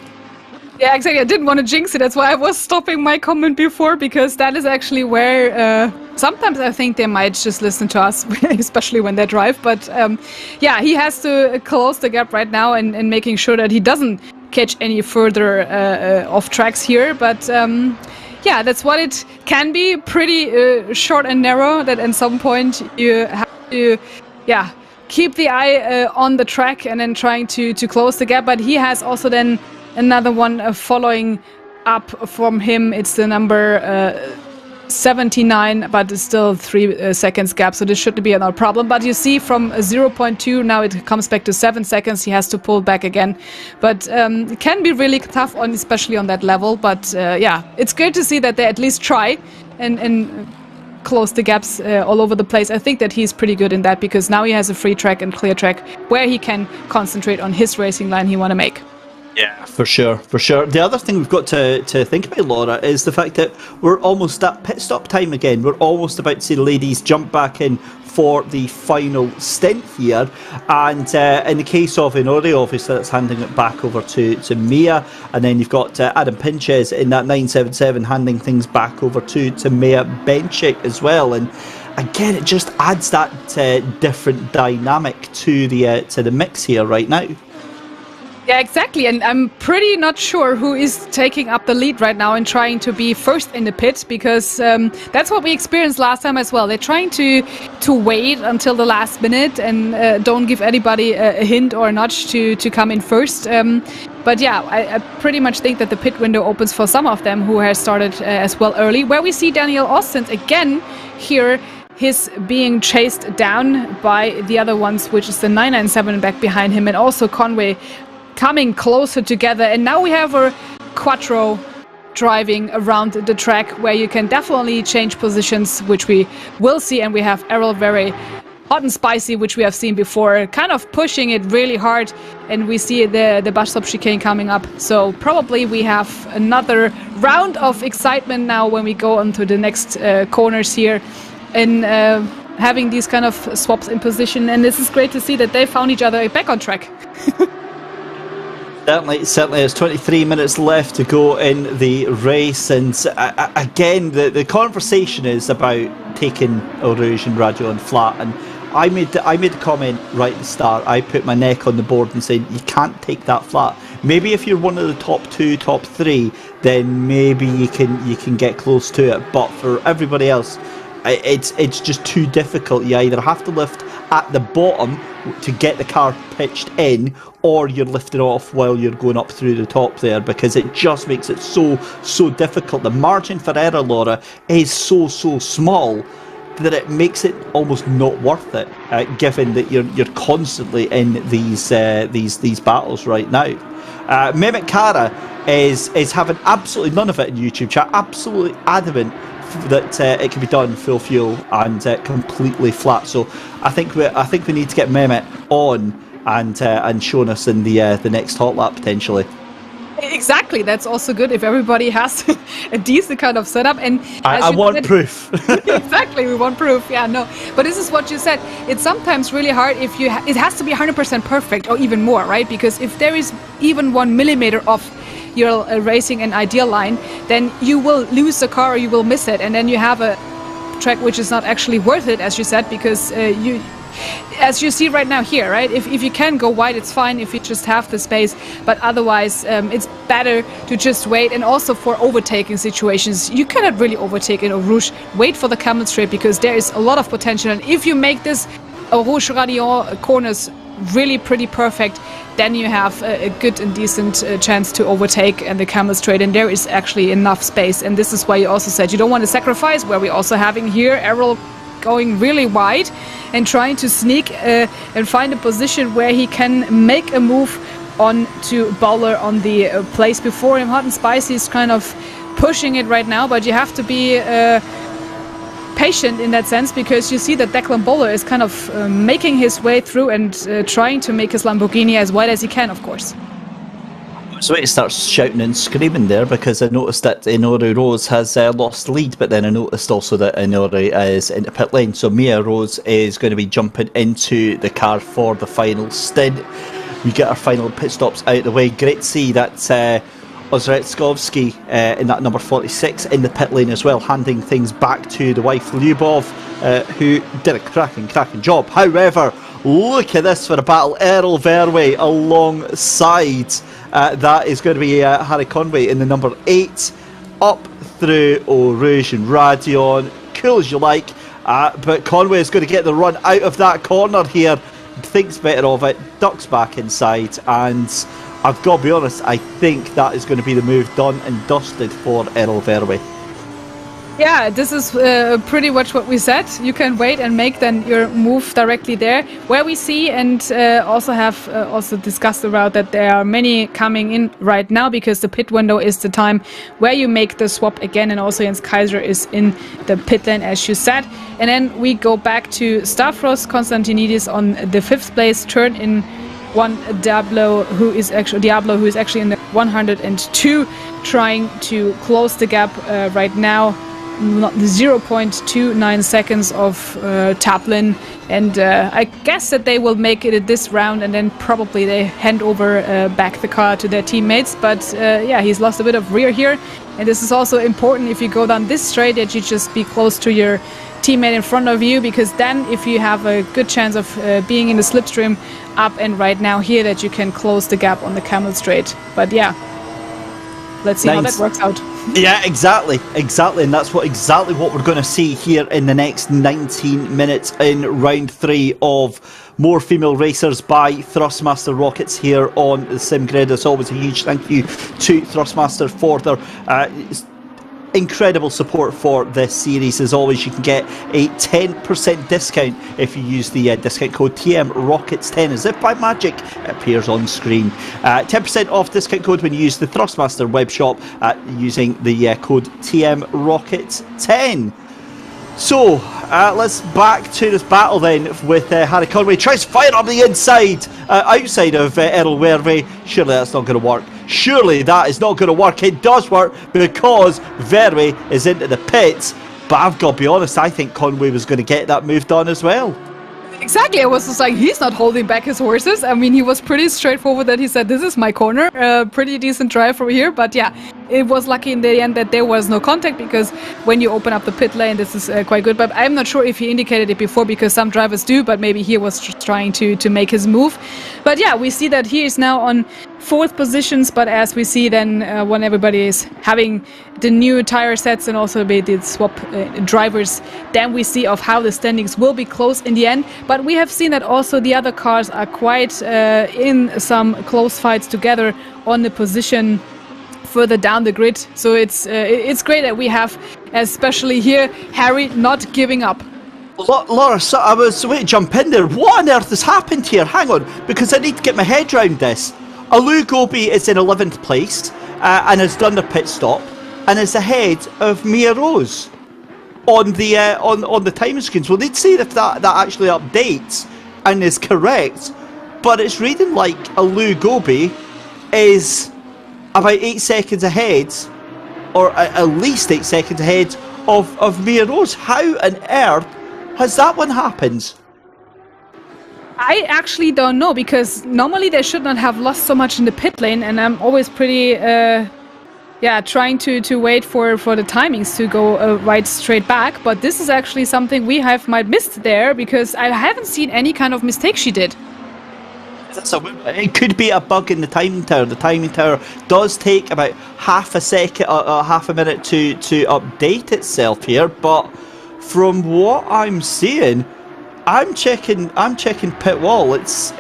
Yeah, exactly. I didn't want to jinx it. That's why I was stopping my comment before, because that is actually where sometimes I think they might just listen to us, especially when they drive. But yeah, he has to close the gap right now and making sure that he doesn't catch any further off tracks here. But yeah, that's what it can be. Pretty short and narrow. That at some point you have to, yeah, keep the eye on the track and then trying to close the gap. But he has also then another one following up from him. It's the number 79, but it's still 3 seconds gap, so this shouldn't be another problem. But you see from 0.2, now it comes back to 7 seconds. He has to pull back again. But it can be really tough, especially on that level. But yeah, it's good to see that they at least try and close the gaps all over the place. I think that he's pretty good in that, because now he has a free track and clear track where he can concentrate on his racing line he want to make.
Yeah, for sure, for sure. The other thing we've got to think about, Laura, is the fact that we're almost at pit stop time again. We're almost about to see the ladies jump back in for the final stint here. And in the case of Inori, obviously that's handing it back over to Mia. And then you've got Adam Pinches in that 977 handing things back over to Mia Benchik as well. And again, it just adds that different dynamic to the mix here right now.
Yeah, exactly. And I'm pretty not sure who is taking up the lead right now and trying to be first in the pit, because that's what we experienced last time as well. They're trying to wait until the last minute and don't give anybody a hint or a nudge to come in first. But yeah, I pretty much think that the pit window opens for some of them who have started as well early, where we see Daniel Ostens again here. He's being chased down by the other ones, which is the 997 back behind him, and also Conway coming closer together. And now we have a quattro driving around the track where you can definitely change positions, which we will see. And we have Errol very hot and spicy, which we have seen before, kind of pushing it really hard. And we see the bus stop chicane coming up. So probably we have another round of excitement now when we go onto the next corners here, and having these kind of swaps in position. And this is great to see that they found each other back on track.
Certainly, there's 23 minutes left to go in the race, and again, the conversation is about taking Rouge and Raduan flat. And I made the comment right at the start. I put my neck on the board and said you can't take that flat. Maybe if you're one of the top 2, top 3, then maybe you can get close to it. But for everybody else, it's just too difficult. You either have to lift at the bottom to get the car pitched in, or you're lifted off while you're going up through the top there, because it just makes it so difficult. The margin for error, Laura, is so support that it makes it almost not worth it, given that you're constantly in these battles right now. Mehmet Kara is having absolutely none of it in YouTube chat, absolutely adamant that it can be done full fuel and completely flat. So I think we need to get Mehmet on and showing us in the next hot lap potentially.
Exactly, that's also good if everybody has a decent kind of setup. And
I want proof.
Exactly, we want proof. Yeah, no, but this is what you said. It's sometimes really hard if it has to be 100% perfect or even more, right? Because if there is even 1 millimeter off your racing an ideal line, then you will lose the car or you will miss it, and then you have a track which is not actually worth it, as you said, because as you see right now here, right? If you can go wide, it's fine if you just have the space, but otherwise it's better to just wait. And also for overtaking situations, you cannot really overtake in Eau Rouge. Wait for the camel straight, because there is a lot of potential, and if you make this Eau Rouge Radion corners really pretty perfect, then you have a good and decent chance to overtake and the camel straight, and there is actually enough space. And this is why you also said you don't want to sacrifice, where we're also having here Errol going really wide and trying to sneak and find a position where he can make a move on to Bowler on the place before him. Hot and Spicy is kind of pushing it right now, but you have to be patient in that sense, because you see that Declan Bowler is kind of making his way through and trying to make his Lamborghini as wide as he can, of course.
So it starts shouting and screaming there, because I noticed that Inori Rose has lost the lead, but then I noticed also that Inori is in the pit lane. So Mia Rose is going to be jumping into the car for the final stint. We get our final pit stops out of the way. Great to see that Ozretskovsky in that number 46 in the pit lane as well, handing things back to the wife Lyubov, who did a cracking job. However, look at this for a battle. Errol Verwey alongside. That is going to be Harry Conway in the number 8. Up through Rouge and Radion. Cool as you like. But Conway is going to get the run out of that corner here. Thinks better of it. Ducks back inside. And I've got to be honest, I think that is going to be the move done and dusted for Errol Verwey.
Yeah, this is pretty much what we said. You can wait and make then your move directly there. Where we see and also have also discussed about that there are many coming in right now because the pit window is the time where you make the swap again, and also Jens Kaiser is in the pit lane as you said. And then we go back to Stavros Konstantinidis on the 5th place, turn in one Diablo who is actually in the 102, trying to close the gap right now. Not the 0.29 seconds of Taplin, and I guess that they will make it this round, and then probably they hand over back the car to their teammates. But yeah, he's lost a bit of rear here, and this is also important if you go down this straight that you just be close to your teammate in front of you, because then if you have a good chance of being in the slipstream up and right now here, that you can close the gap on the Camel Straight. But yeah, let's see how that works out.
Yeah, exactly, and that's exactly what we're going to see here in the next 19 minutes in round 3 of More Female Racers by Thrustmaster Rockets here on the Sim Grid. As always, a huge thank you to Thrustmaster for their incredible support for this series. As always, you can get a 10% discount if you use the discount code TMRockets10, as if by magic it appears on screen. 10% off discount code when you use the Thrustmaster web shop using the code TMRockets10. So let's back to this battle then with Harry Conway. Tries to fire on the inside, outside of Errol Verwey. Surely that's not going to work. Surely that is not going to work. It does work because Verwey is into the pits. But I've got to be honest, I think Conway was going to get that move done as well.
Exactly, it was just like, he's not holding back his horses. I mean, he was pretty straightforward that he said, this is my corner, pretty decent drive from here. But yeah, it was lucky in the end that there was no contact, because when you open up the pit lane, this is quite good. But I'm not sure if he indicated it before, because some drivers do, but maybe he was trying to make his move. But yeah, we see that he is now on 4th positions, but as we see then when everybody is having the new tire sets and also the swap drivers, then we see of how the standings will be close in the end. But we have seen that also the other cars are quite in some close fights together on the position further down the grid. So it's great that we have, especially here, Harry not giving up.
Laura, so I was waiting to jump in there. What on earth has happened here? Hang on, because I need to get my head around this. Alu Gobi is in 11th place and has done the pit stop and is ahead of Mia Rose on the time screens. We'll need to see if that actually updates and is correct, but it's reading like Alu Gobi is about 8 seconds ahead, or at least 8 seconds ahead of Mia Rose. How on earth has that one happened?
I actually don't know, because normally they should not have lost so much in the pit lane, and I'm always pretty trying to wait for the timings to go right straight back. But this is actually something we might missed there, because I haven't seen any kind of mistake she did.
It could be a bug in the timing tower. The timing tower does take about half a minute to update itself here, but from what I'm seeing, I'm checking pit wall. It's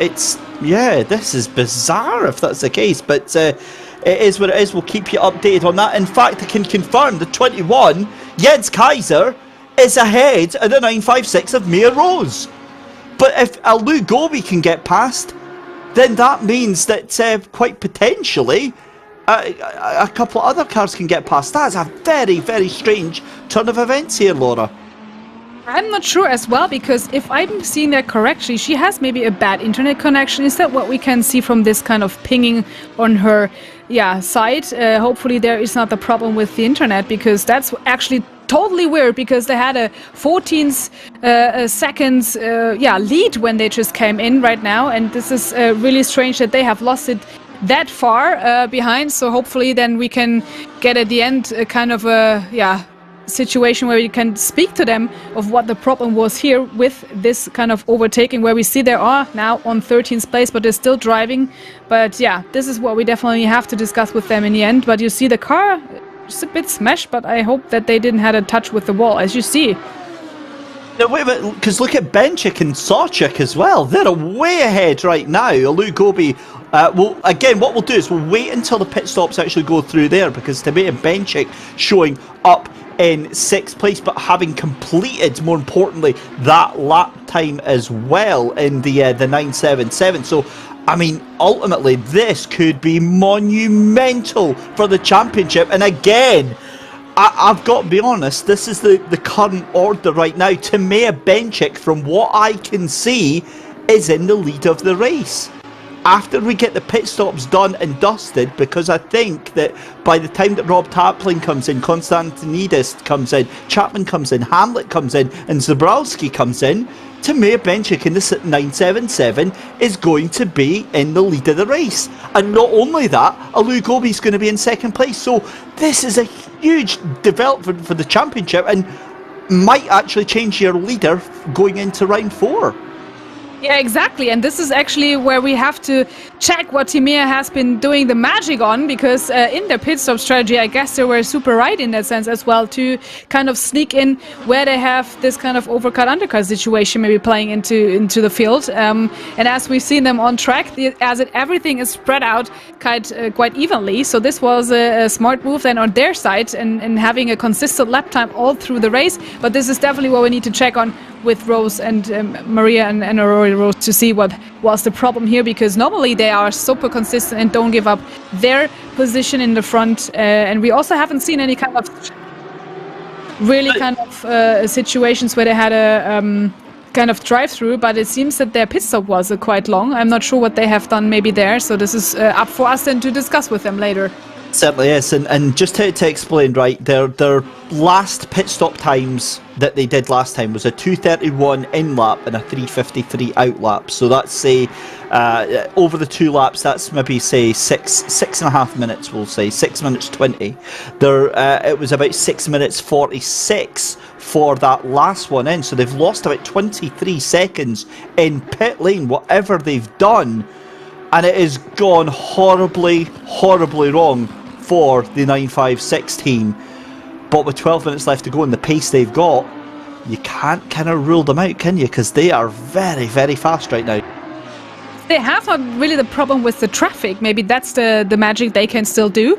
this is bizarre if that's the case, but it is what it is. We'll keep you updated on that. In fact, I can confirm the 21 Jens Kaiser is ahead of the 956 of Mia Rose. But if Alu Gobi can get past, then that means that quite potentially a couple of other cars can get past. That's a very, very strange turn of events here, Laura.
I'm not sure as well, because if I'm seeing that correctly, she has maybe a bad internet connection. Is that what we can see from this kind of pinging on her side? Hopefully there is not the problem with the internet, because that's actually totally weird, because they had a 14 seconds lead when they just came in right now, and this is really strange that they have lost it that far behind. So hopefully then we can get at the end a kind of a situation where we can speak to them of what the problem was here with this kind of overtaking, where we see they are now on 13th place, but they're still driving. But yeah, this is what we definitely have to discuss with them in the end. But you see the car is a bit smashed, but I hope that they didn't have a touch with the wall, as you see.
Now, wait a minute, because look at Benchik and Sawchik as well. They're way ahead right now. Luke Gobi, well, again, what we'll do is we'll wait until the pit stops actually go through there, because to me and Benchik showing up in 6th place, but having completed, more importantly, that lap time as well in the 977. So, I mean, ultimately, this could be monumental for the championship. And again, I've got to be honest, this is the current order right now. Timea Benchik, from what I can see, is in the lead of the race. After we get the pit stops done and dusted, because I think that by the time that Rob Taplin comes in, Konstantinidis comes in, Chapman comes in, Hamlet comes in, and Zabrowski comes in, Timea Benchik in this at 977 is going to be in the lead of the race. And not only that, Alu Gobi is going to be in 2nd place. So this is a huge development for the championship and might actually change your leader going into round 4.
Yeah, exactly. And this is actually where we have to check what Timea has been doing the magic on, because in their pit stop strategy, I guess they were super right in that sense as well, to kind of sneak in where they have this kind of overcut undercut situation maybe playing into the field. And as we've seen them on track, everything is spread out quite evenly. So this was a smart move then on their side and having a consistent lap time all through the race. But this is definitely what we need to check on with Rose and Maria and Aurora Rose to see what was the problem here, because normally they are super consistent and don't give up their position in the front, and we also haven't seen any kind of really kind of situations where they had a kind of drive-through, but it seems that their pit stop was quite long. I'm not sure what they have done maybe there, so this is up for us then to discuss with them later.
Certainly is, and just to explain, right, their last pit stop times that they did last time was a 2:31 in lap and a 3:53 out lap. So that's say over the 2 laps, that's maybe say six and a half minutes. We'll say 6 minutes 20. It was about 6 minutes 46 for that last one in. So they've lost about 23 seconds in pit lane, whatever they've done. And it has gone horribly, horribly wrong for the 956 team. But with 12 minutes left to go and the pace they've got, you can't kind of rule them out, can you? Because they are very, very fast right now.
They have not really the problem with the traffic. Maybe that's the magic they can still do,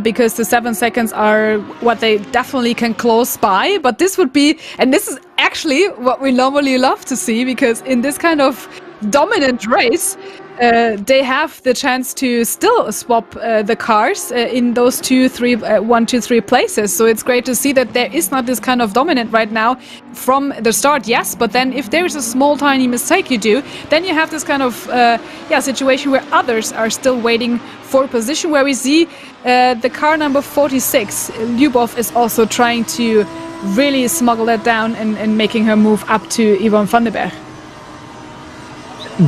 because the 7 seconds are what they definitely can close by. But this would be, and this is actually what we normally love to see, because in this kind of dominant race, they have the chance to still swap the cars in those 1, 2, 3 places. So it's great to see that there is not this kind of dominant right now from the start, yes, but then if there is a small tiny mistake you do, then you have this kind of situation where others are still waiting for a position, where we see the car number 46, Lyubov, is also trying to really smuggle that down and making her move up to Yvonne van den Berg.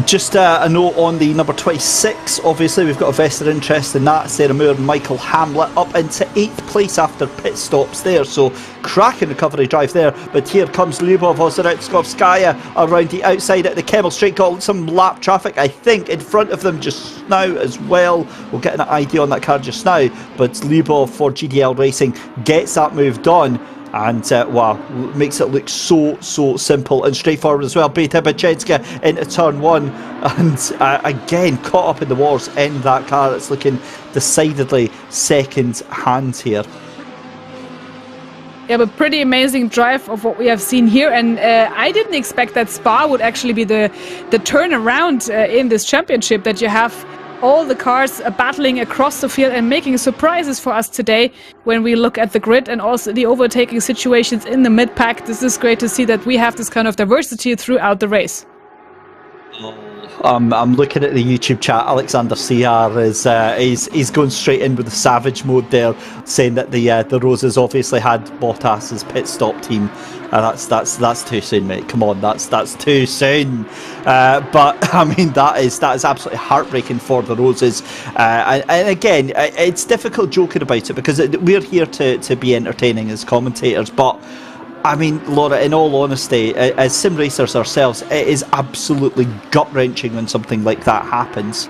Just a note on the number 26, obviously we've got a vested interest in that. Sarah Moore and Michael Hamlet up into 8th place after pit stops there, so cracking recovery drive there. But here comes Lyubov Ozaretskovskaya around the outside at the Kemmel Straight. Got some lap traffic, I think, in front of them just now as well. We'll get an idea on that car just now, but Lyubov for GDL Racing gets that move done. And wow, makes it look so simple and straightforward as well. Beta Bachenska into turn 1, and again caught up in the wars in that car. It's looking decidedly second hand here.
Yeah, but pretty amazing drive of what we have seen here, and I didn't expect that Spa would actually be the turnaround in this championship, that you have all the cars battling across the field and making surprises for us today when we look at the grid and also the overtaking situations in the mid-pack. This is great to see that we have this kind of diversity throughout the race.
I'm looking at the YouTube chat. Alexander CR is going straight in with the savage mode there, saying that the Roses obviously had Bottas's pit stop team. That's too soon, mate. Come on, that's too soon. But I mean, that is absolutely heartbreaking for the Roses. And again, it's difficult joking about it because we're here to be entertaining as commentators, but. I mean, Laura, in all honesty, as sim racers ourselves, it is absolutely gut-wrenching when something like that happens.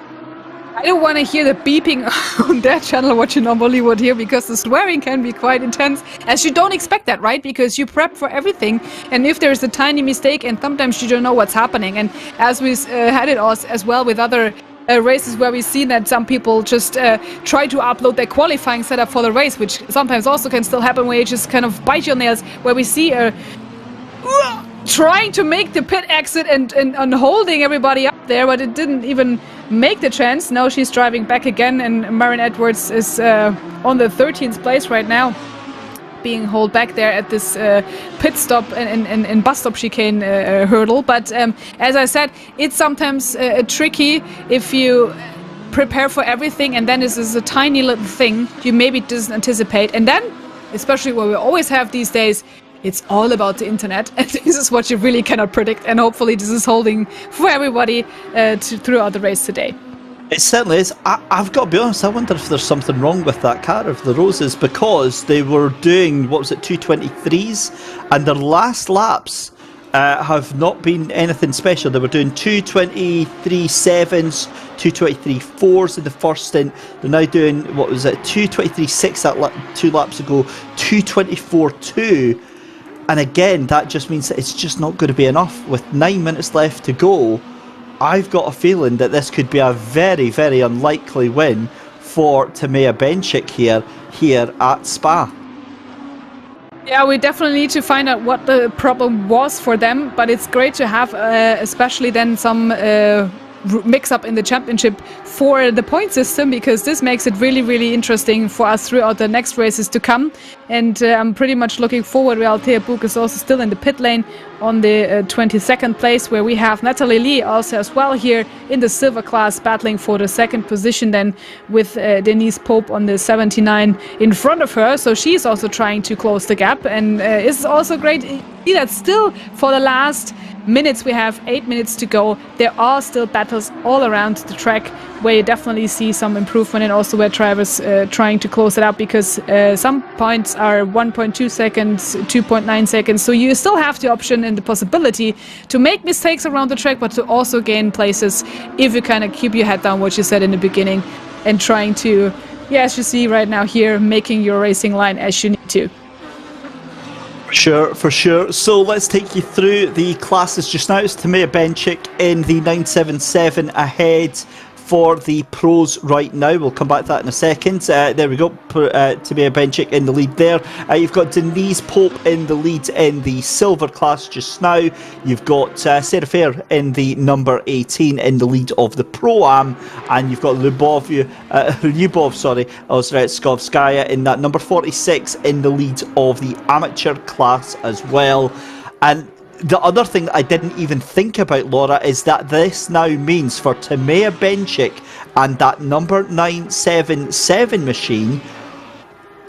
I don't want to hear the beeping on that channel, what you normally would hear, because the swearing can be quite intense, as you don't expect that, right? Because you prep for everything, and if there's a tiny mistake, and sometimes you don't know what's happening. And as we had it as well with other races where we've seen that some people just try to upload their qualifying setup for the race, which sometimes also can still happen where you just kind of bite your nails, where we see trying to make the pit exit and holding everybody up there, but it didn't even make the chance. Now she's driving back again, and Marin Edwards is on the 13th place right now, being held back there at this pit stop and bus stop chicane hurdle. But as I said, it's sometimes tricky if you prepare for everything and then this is a tiny little thing you maybe doesn't anticipate, and then especially what we always have these days, it's all about the internet, and this is what you really cannot predict, and hopefully this is holding for everybody throughout the race today.
It certainly is. I've got to be honest, I wonder if there's something wrong with that car of the Roses, because they were doing, what was it, 223s, and their last laps have not been anything special. They were doing 223.7s, 223.4s in the first stint. They're now doing, what was it, 223.6 2 laps ago, 224.2, and again, that just means that it's just not going to be enough. With 9 minutes left to go, I've got a feeling that this could be a very, very unlikely win for Timea Benchik here at Spa.
Yeah, we definitely need to find out what the problem was for them, but it's great to have especially then some mix-up in the championship for the point system, because this makes it really, really interesting for us throughout the next races to come. And I'm pretty much looking forward. Althea Book is also still in the pit lane on the 22nd place, where we have Natalie Lee also as well here in the silver class battling for the second position, then with Denise Pope on the 79 in front of her. So she's also trying to close the gap, and it's also great to see that still for the last minutes, we have 8 minutes to go. There are still battles all around the track where you definitely see some improvement, and also where drivers trying to close it up, because some points are 1.2 seconds, 2.9 seconds. So you still have the option and the possibility to make mistakes around the track, but to also gain places if you kind of keep your head down, what you said in the beginning, and trying to, yeah, as you see right now here, making your racing line as you need to.
For sure. So let's take you through the classes just now. It's Timea Benchik in the 977 ahead for the pros right now. We'll come back to that in a second. There we go. Timea Benchik in the lead there. You've got Denise Pope in the lead in the silver class just now. You've got Sarah Fair in the number 18 in the lead of the Pro-Am. And you've got Lyubov Ozretskovskaya in that number 46 in the lead of the amateur class as well. And the other thing I didn't even think about, Laura, is that this now means for Timea Benchik and that number 977 machine,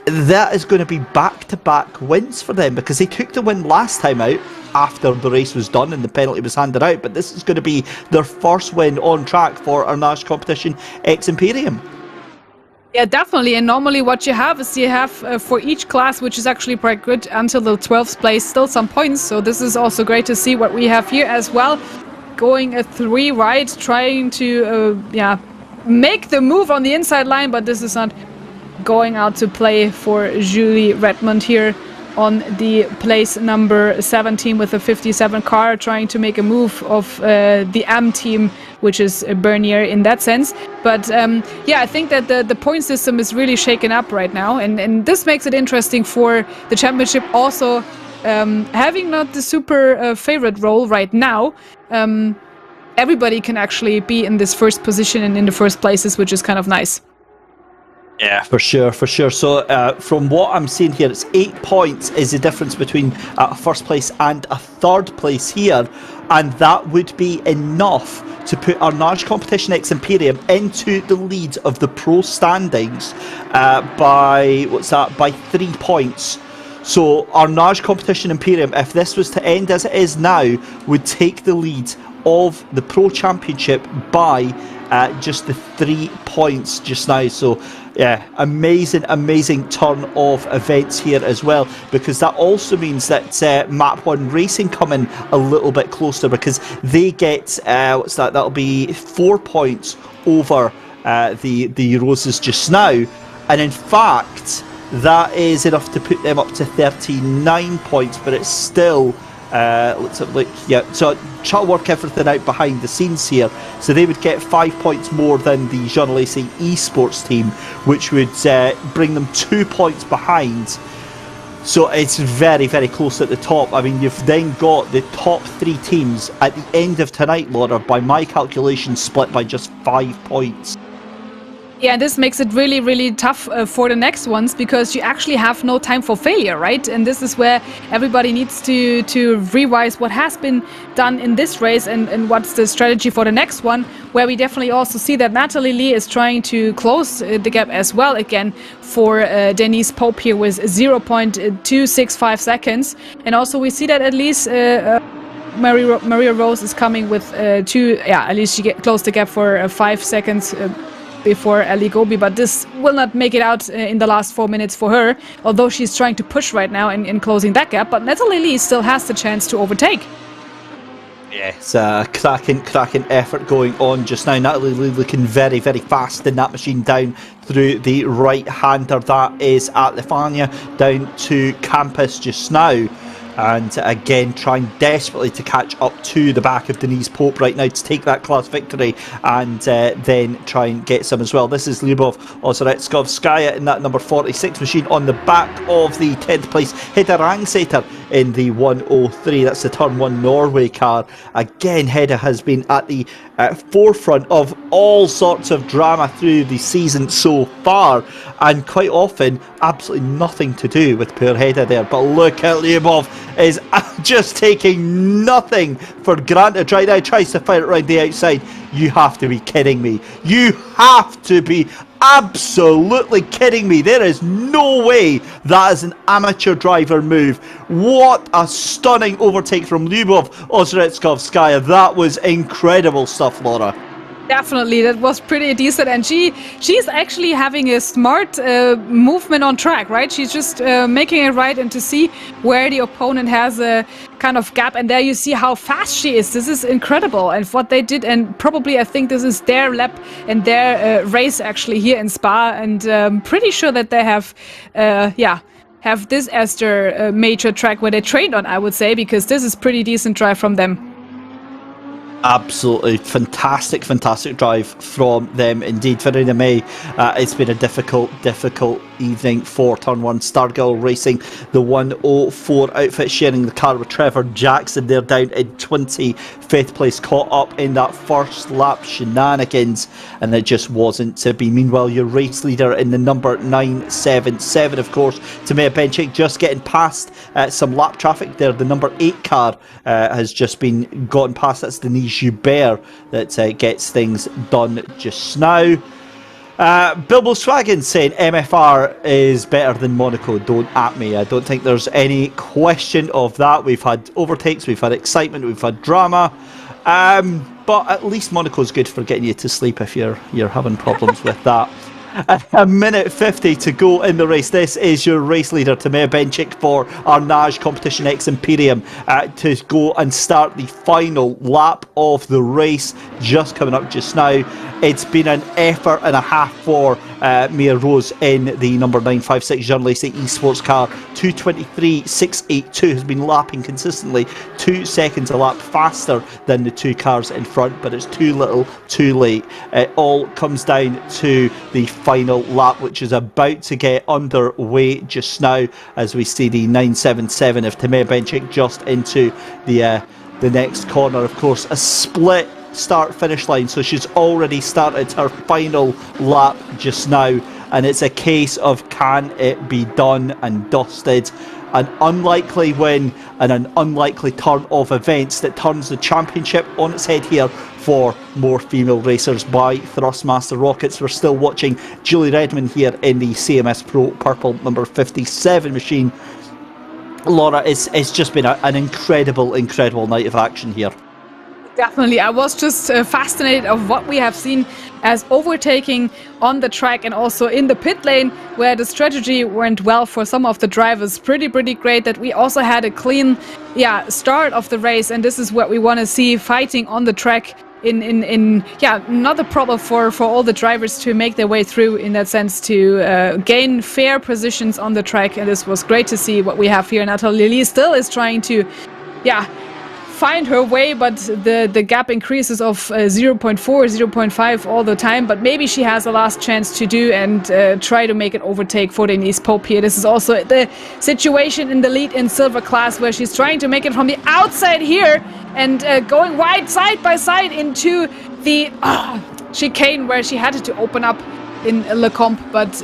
that is going to be back-to-back wins for them, because they took the win last time out after the race was done and the penalty was handed out, but this is going to be their first win on track for our Nash competition X Imperium.
Yeah, definitely. And normally what you have is you have for each class, which is actually quite good, until the 12th place, still some points. So this is also great to see what we have here as well. Going a 3 right, trying to make the move on the inside line, but this is not going out to play for Julie Redmond here on the place number 17 with the 57 car, trying to make a move of the AM team, which is Bernier in that sense. But yeah, I think that the point system is really shaken up right now, and this makes it interesting for the championship also, having not the super favorite role right now. Everybody can actually be in this first position and in the first places, which is kind of nice.
Yeah, for sure. So from what I'm seeing here, it's 8 points is the difference between first place and a third place here. and that would be enough to put Arnage Competition X Imperium into the lead of the pro standings by 3 points. So Arnage Competition Imperium, if this was to end as it is now, would take the lead of the Pro Championship by just the 3 points just now. So yeah, amazing turn of events here as well, because that also means that Map 1 Racing come in a little bit closer, because they get that'll be 4 points over the Roses just now, and in fact that is enough to put them up to 39 points, but it's still looks like, yeah, so try to work everything out behind the scenes here. So they would get 5 points more than the Jean Alesi esports team, which would bring them 2 points behind. So it's very close at the top. I mean, you've then got the top 3 teams at the end of tonight, Laura, by my calculations, split by just 5 points.
Yeah, this makes it really tough for the next ones, because you actually have no time for failure, right? And this is where everybody needs to revise what has been done in this race and what's the strategy for the next one, where we definitely also see that Natalie Lee is trying to close the gap as well again for Denise Pope here with 0.265 seconds. And also we see that at least Maria Rose is coming with at least she closed the gap for 5 seconds before Ali Gobi, but this will not make it out in the last 4 minutes for her, although she's trying to push right now in closing that gap. But Natalie Lee still has the chance to overtake.
Yes, cracking effort going on just now. Natalie Lee looking very fast in that machine down through the right-hander. That is at Lefania down to Campus just now. And again, trying desperately to catch up to the back of Denise Pope right now to take that class victory, and then try and get some as well. This is Lyubov Ozaretskovskaya in that number 46 machine on the back of the 10th place Hedda Rangseter in the 103. That's the Turn 1 Norway car. Again, Hedda has been at the forefront of all sorts of drama through the season so far, and quite often absolutely nothing to do with poor Hedda there. But look at Lyubov is just taking nothing for granted right now. Tries to fire it around the outside. You have to be kidding me. You have to be absolutely kidding me. There is no way that is an amateur driver move. What a stunning overtake from Lyubov Ozaretskovskaya. That was incredible stuff, Laura.
Definitely, that was pretty decent, and she's actually having a smart movement on track, right? She's just making it right, and to see where the opponent has a kind of gap, and there you see how fast she is. This is incredible, and what they did, and probably I think this is their lap and their race actually here in Spa, and pretty sure that they have this as their major track where they trained on, I would say, because this is pretty decent drive from them.
Absolutely fantastic drive from them indeed. Verena May, it's been a difficult evening for Turn 1 Stargirl Racing. The 104 outfit sharing the car with Trevor Jackson. They're down in 25th place, caught up in that first lap shenanigans, and it just wasn't to be. Meanwhile, your race leader in the number 977, of course, Tamea Benchik, just getting past some lap traffic there. The number 8 car has just been gotten past. That's Denise Joubert that gets things done just now. Bilbo Swaggin saying MFR is better than Monaco. Don't at me. I don't think there's any question of that. We've had overtakes, we've had excitement, we've had drama, but at least Monaco's good for getting you to sleep if you're having problems with that. A minute 50 to go in the race. This is your race leader, Tamea Benchik, for Arnage Competition X Imperium, to go and start the final lap of the race, just coming up just now. It's been an effort and a half for Mia Rose in the number 956 Jean Alesi esports car. 2:23.682 has been lapping consistently, 2 seconds a lap faster than the 2 cars in front, but it's too little too late. It all comes down to the final lap, which is about to get underway just now, as we see the 977 of Tamea Benchik just into the next corner. Of course, a split start finish line, so she's already started her final lap just now, and it's a case of can it be done and dusted. an unlikely win and an unlikely turn of events that turns the championship on its head here for more female racers by Thrustmaster Rockets. We're still watching Julie Redmond here in the CMS Pro Purple number 57 machine. Laura, it's just been an incredible night of action here.
Definitely. I was just fascinated of what we have seen as overtaking on the track and also in the pit lane, where the strategy went well for some of the drivers. Pretty great that we also had a clean start of the race, and this is what we want to see, fighting on the track in not a problem for all the drivers to make their way through, in that sense, to gain fair positions on the track. And this was great to see what we have here. Natalie Lee still is trying to find her way, but the gap increases of 0.4, 0.5 all the time, but maybe she has a last chance to do and try to make an overtake for Denise Pope here. This is also the situation in the lead in silver class, where she's trying to make it from the outside here and going wide side by side into the chicane, where she had to open up in Le Comp, but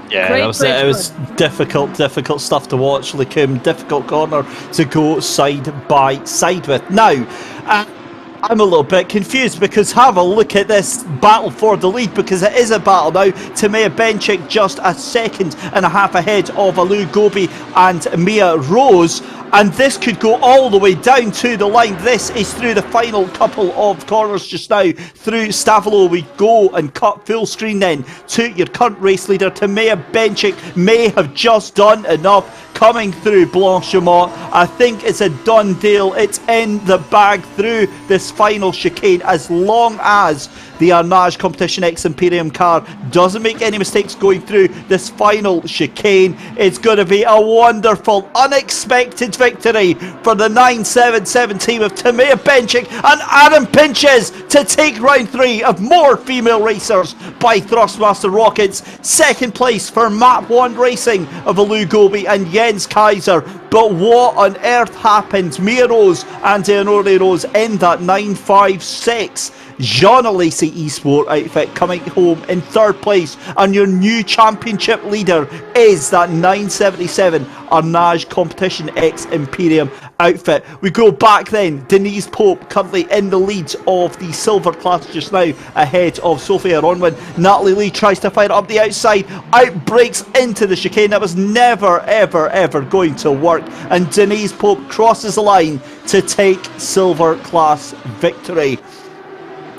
Yeah, it was difficult stuff to watch. Lecombe, difficult corner to go side by side with. Now, I'm a little bit confused, because have a look at this battle for the lead, because it is a battle now. Tamea Benchik just a second and a half ahead of Alou Gobi and Mia Rose. And this could go all the way down to the line. This is through the final couple of corners just now. Through Stavolo we go, and cut full screen then to your current race leader. Tamea Benchik may have just done enough coming through Blanchimont. I think it's a done deal. It's in the bag through this final chicane, as long as the Arnage Competition X Imperium car doesn't make any mistakes going through this final chicane. It's going to be a wonderful, unexpected victory for the 977 team of Tamea Benchik and Adam Pinches to take round 3 of more female racers by Thrustmaster Rockets. Second place for Map 1 Racing of Alou Gobi and Jens Kaiser. But what on earth happened? Mia Rose and Leonore Rose in that 956. Jean Alesi Esport outfit coming home in third place, and your new championship leader is that 977 Arnage Competition X Imperium outfit. We go back then, Denise Pope currently in the lead of the silver class just now, ahead of Sophia Ronwin. Natalie Lee tries to fire up the outside, outbreaks into the chicane. That was never ever going to work, and Denise Pope crosses the line to take silver class victory.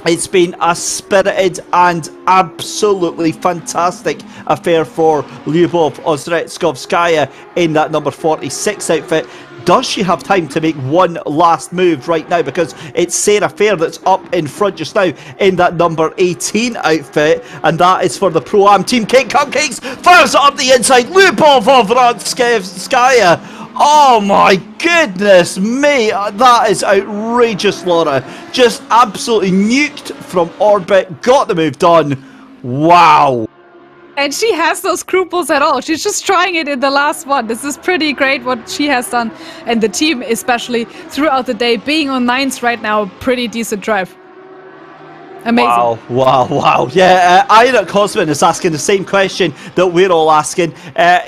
It's been a spirited and absolutely fantastic affair for Lyubov Ozretskovskaya in that number 46 outfit. Does she have time to make one last move right now? Because it's Sarah Fair that's up in front just now in that number 18 outfit, and that is for the Pro-Am team. Cake Cupcakes fires up the inside. Lyubov Ozretskovskaya. Oh my goodness me, that is outrageous, Laura. Just absolutely nuked from orbit, got the move done. Wow.
And she has no scruples at all. She's just trying it in the last one. This is pretty great what she has done. And the team, especially throughout the day, being on 9s right now, pretty decent drive. Amazing.
Wow. Yeah, Ira Cosman is asking the same question that we're all asking.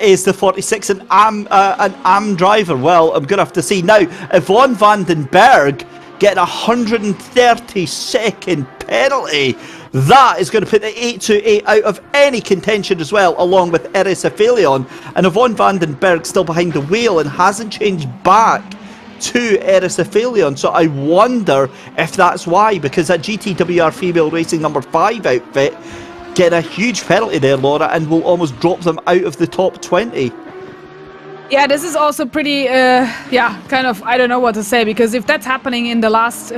Is the 46 an AM driver? Well, I'm going to have to see. Now, Yvonne van den Berg getting a 130-second penalty. That is going to put the 828 out of any contention as well, along with Eris Aphelion. And Yvonne van den Berg still behind the wheel and hasn't changed back to Eris Aphelion, so I wonder if that's why, because that GTWR female racing number 5 outfit get a huge penalty there, Laura, and will almost drop them out of the top 20.
Yeah, this is also pretty, kind of, I don't know what to say, because if that's happening in the last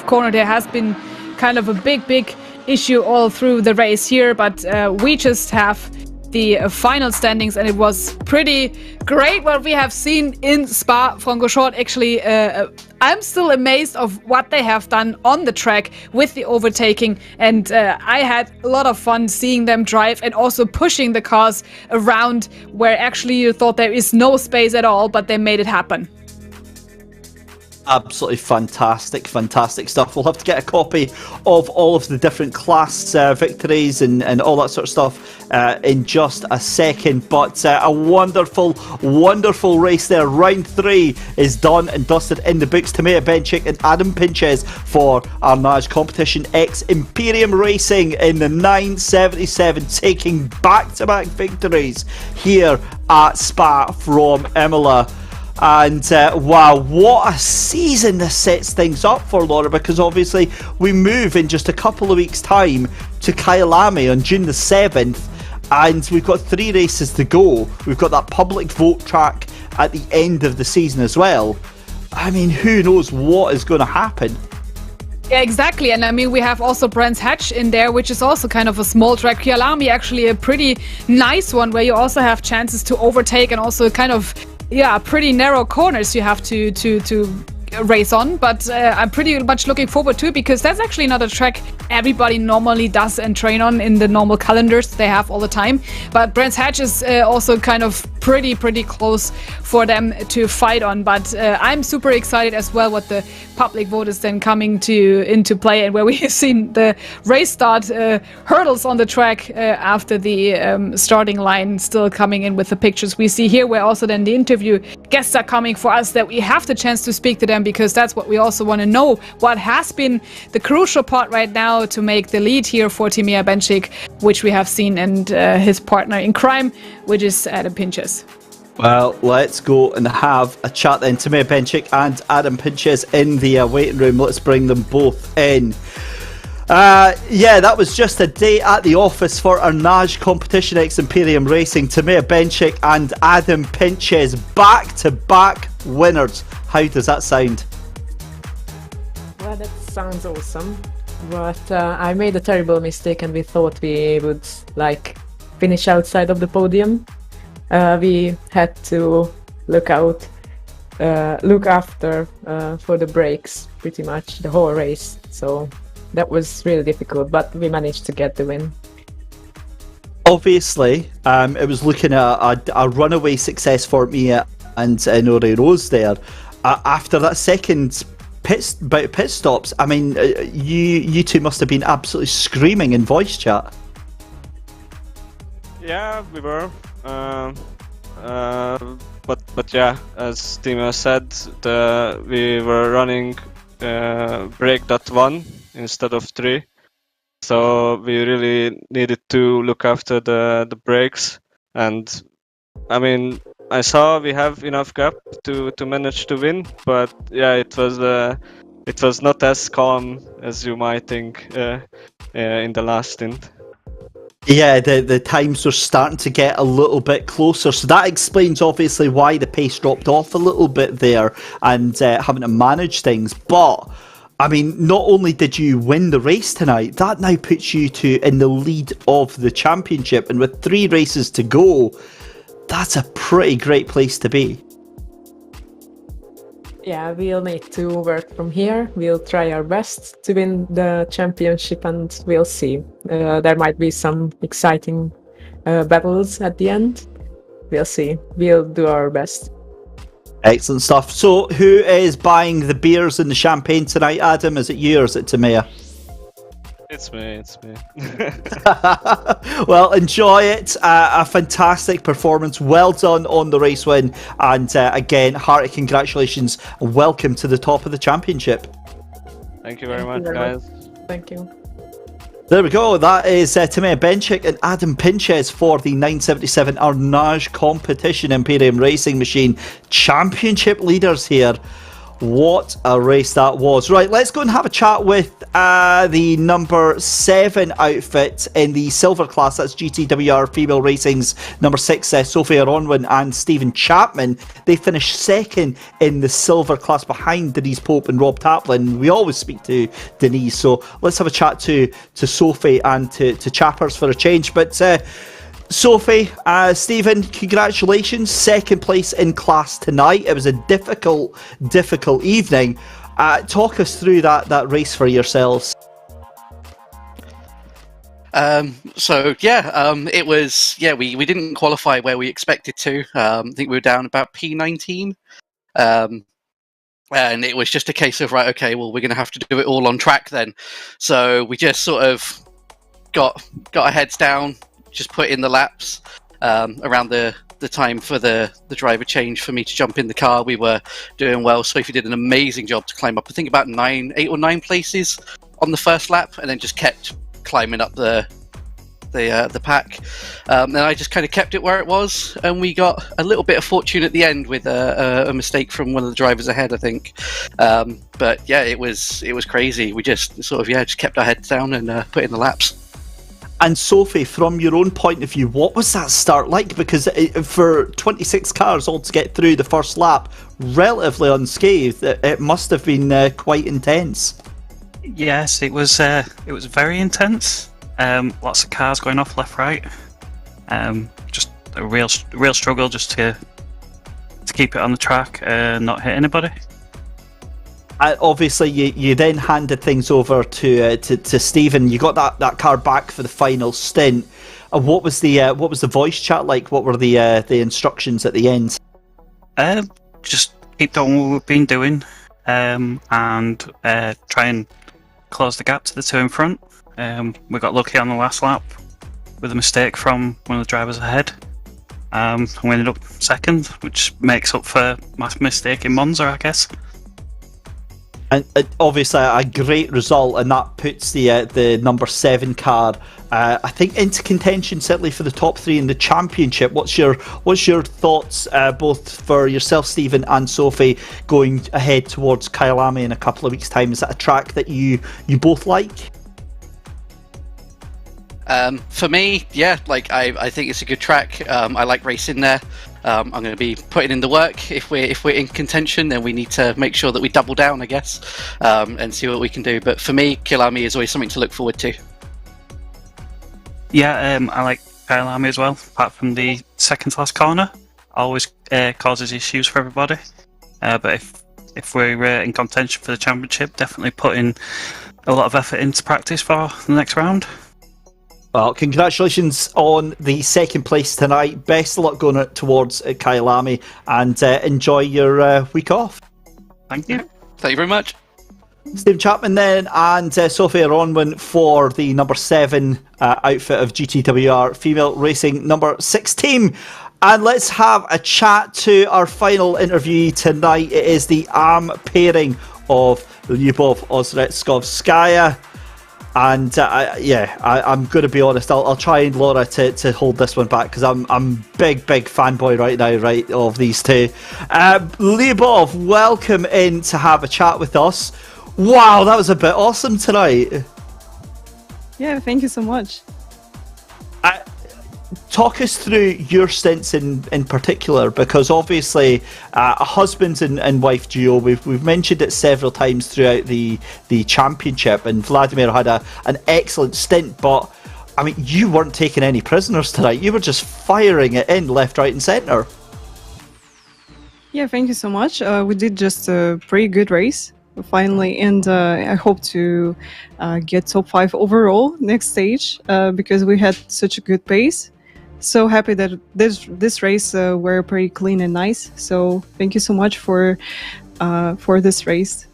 corner, there has been kind of a big issue all through the race here, but we just have the final standings, and it was pretty great what we have seen in Spa-Francorchamps. Actually, I'm still amazed of what they have done on the track with the overtaking, and I had a lot of fun seeing them drive and also pushing the cars around where actually you thought there is no space at all, but they made it happen.
Absolutely fantastic stuff. We'll have to get a copy of all of the different class victories and all that sort of stuff in just a second. But a wonderful race there. Round 3 is done and dusted in the books. Timea Benchik and Adam Pinches for Arnage Competition X Imperium Racing in the 977, taking back-to-back victories here at Spa from Imola. And wow, what a season this sets things up for, Laura, because obviously we move in just a couple of weeks' time to Kyalami on June the 7th, and we've got 3 races to go. We've got that public vote track at the end of the season as well. I mean, who knows what is going to happen?
Yeah, exactly. And I mean, we have also Brands Hatch in there, which is also kind of a small track. Kyalami, actually a pretty nice one where you also have chances to overtake and also kind of, yeah, pretty narrow corners you have to race on. But I'm pretty much looking forward to it because that's actually another track everybody normally does and train on in the normal calendars they have all the time. But Brands Hatch is also kind of pretty close for them to fight on. But I'm super excited as well what the public vote is then coming into play, and where we have seen the race start hurdles on the track after the starting line still coming in with the pictures we see here, where also then the interview guests are coming for us, that we have the chance to speak to them, because that's what we also want to know, what has been the crucial part right now to make the lead here for Timea Benchik, which we have seen, and his partner in crime, which is Adam Pinches.
Well, let's go and have a chat then. Timea Benchik and Adam Pinches in the waiting room. Let's bring them both in. Yeah, that was just a day at the office for Arnage Competition X Imperium Racing. Timea Benchik and Adam Pinches, back-to-back winners. How does that sound?
Well, that sounds awesome. But I made a terrible mistake, and we thought we would finish outside of the podium. We had to look after for the brakes pretty much the whole race. So that was really difficult, but we managed to get the win.
Obviously, it was looking at a runaway success for me and Nori Rose there. After that second pit stops, I mean, you two must have been absolutely screaming in voice chat.
Yeah, we were. But yeah, as Timo said, we were running brake.1 instead of 3. So we really needed to look after the brakes. And I mean, I saw we have enough gap to manage to win, but yeah, it was not as calm as you might think in the last stint.
Yeah, the times were starting to get a little bit closer, so that explains obviously why the pace dropped off a little bit there and having to manage things. But I mean, not only did you win the race tonight, that now puts you in the lead of the championship, and with 3 races to go, that's a pretty great place to be.
Yeah, we'll need to work from here. We'll try our best to win the championship, and we'll see. There might be some exciting battles at the end. We'll see. We'll do our best.
Excellent stuff. So, who is buying the beers and the champagne tonight, Adam? Is it you or is it Timea?
It's me.
Well, enjoy it. A fantastic performance. Well done on the race win. And again, hearty congratulations. And welcome to the top of the championship.
Thank you very much, guys.
Thank you.
There we go. That is Timea Benchik and Adam Pinches for the 977 Arnage Competition Imperium Racing Machine Championship leaders here. What a race that was. Right, let's go and have a chat with the number 7 outfit in the silver class. That's GTWR Female Racing's number 6, Sophia Ronwin and Stephen Chapman. They finished second in the silver class behind Denise Pope and Rob Taplin. We always speak to Denise, so let's have a chat to Sophie and to Chappers for a change. But Sophie, Stephen, congratulations. Second place in class tonight. It was a difficult evening. Talk us through that race for yourselves.
It was, we didn't qualify where we expected to. I think we were down about P19. And it was just a case of, right, okay, well, we're going to have to do it all on track then. So we just sort of got our heads down, just put in the laps. Around the time for the driver change for me to jump in the car, we were doing well. Sophie did an amazing job to climb up, I think about 8 or 9 places on the first lap, and then just kept climbing up the pack. And I just kind of kept it where it was, and we got a little bit of fortune at the end with a mistake from one of the drivers ahead, I think. But yeah, it was crazy. We just sort of just kept our heads down and put in the laps.
And Sophie, from your own point of view, what was that start like? Because for 26 cars all to get through the first lap relatively unscathed, it must have been quite intense.
Yes, it was very intense. Lots of cars going off left, right. Just a real struggle just to keep it on the track and not hit anybody.
Obviously, you then handed things over to Stephen. You got that car back for the final stint. What was the voice chat like? What were the instructions at the end?
Just keep doing what we've been doing, and try and close the gap to the two in front. We got lucky on the last lap with a mistake from one of the drivers ahead. We ended up second, which makes up for my mistake in Monza, I guess.
And obviously a great result, and that puts the number 7 car, I think, into contention, certainly for the top 3 in the championship. What's your thoughts, both for yourself, Stephen, and Sophie, going ahead towards Kyalami in a couple of weeks' time? Is that a track that you both like?
For me, yeah, I think it's a good track. I like racing there. I'm going to be putting in the work. If we're in contention, then we need to make sure that we double down, I guess, and see what we can do. But for me, Kyalami is always something to look forward to.
Yeah, I like Kyalami as well. Apart from the second to last corner, always causes issues for everybody. But if we're in contention for the championship, definitely putting a lot of effort into practice for the next round.
Well, congratulations on the second place tonight. Best of luck going towards Kyalami, and enjoy your week off.
Thank you.
Thank you very much.
Stephen Chapman then, and Sophie Ronwin for the number 7 outfit of GTWR Female Racing number 6 team. And let's have a chat to our final interviewee tonight. It is the AM pairing of Lyubov Ozretskov-Skaya. And I'm going to be honest, I'll try and Laura to hold this one back, because I'm big fanboy right now, right, of these two. Lyubov, welcome in to have a chat with us. Wow, that was a bit awesome tonight.
Yeah, thank you so much.
Talk us through your stints in particular, because obviously a husband and wife duo, we've mentioned it several times throughout the championship, and Vladimir had an excellent stint, but I mean, you weren't taking any prisoners tonight. You were just firing it in left, right and centre.
Yeah, thank you so much. We did just a pretty good race finally, and I hope to get top 5 overall next stage, because we had such a good pace. So happy that this race were pretty clean and nice. So thank you so much for this race.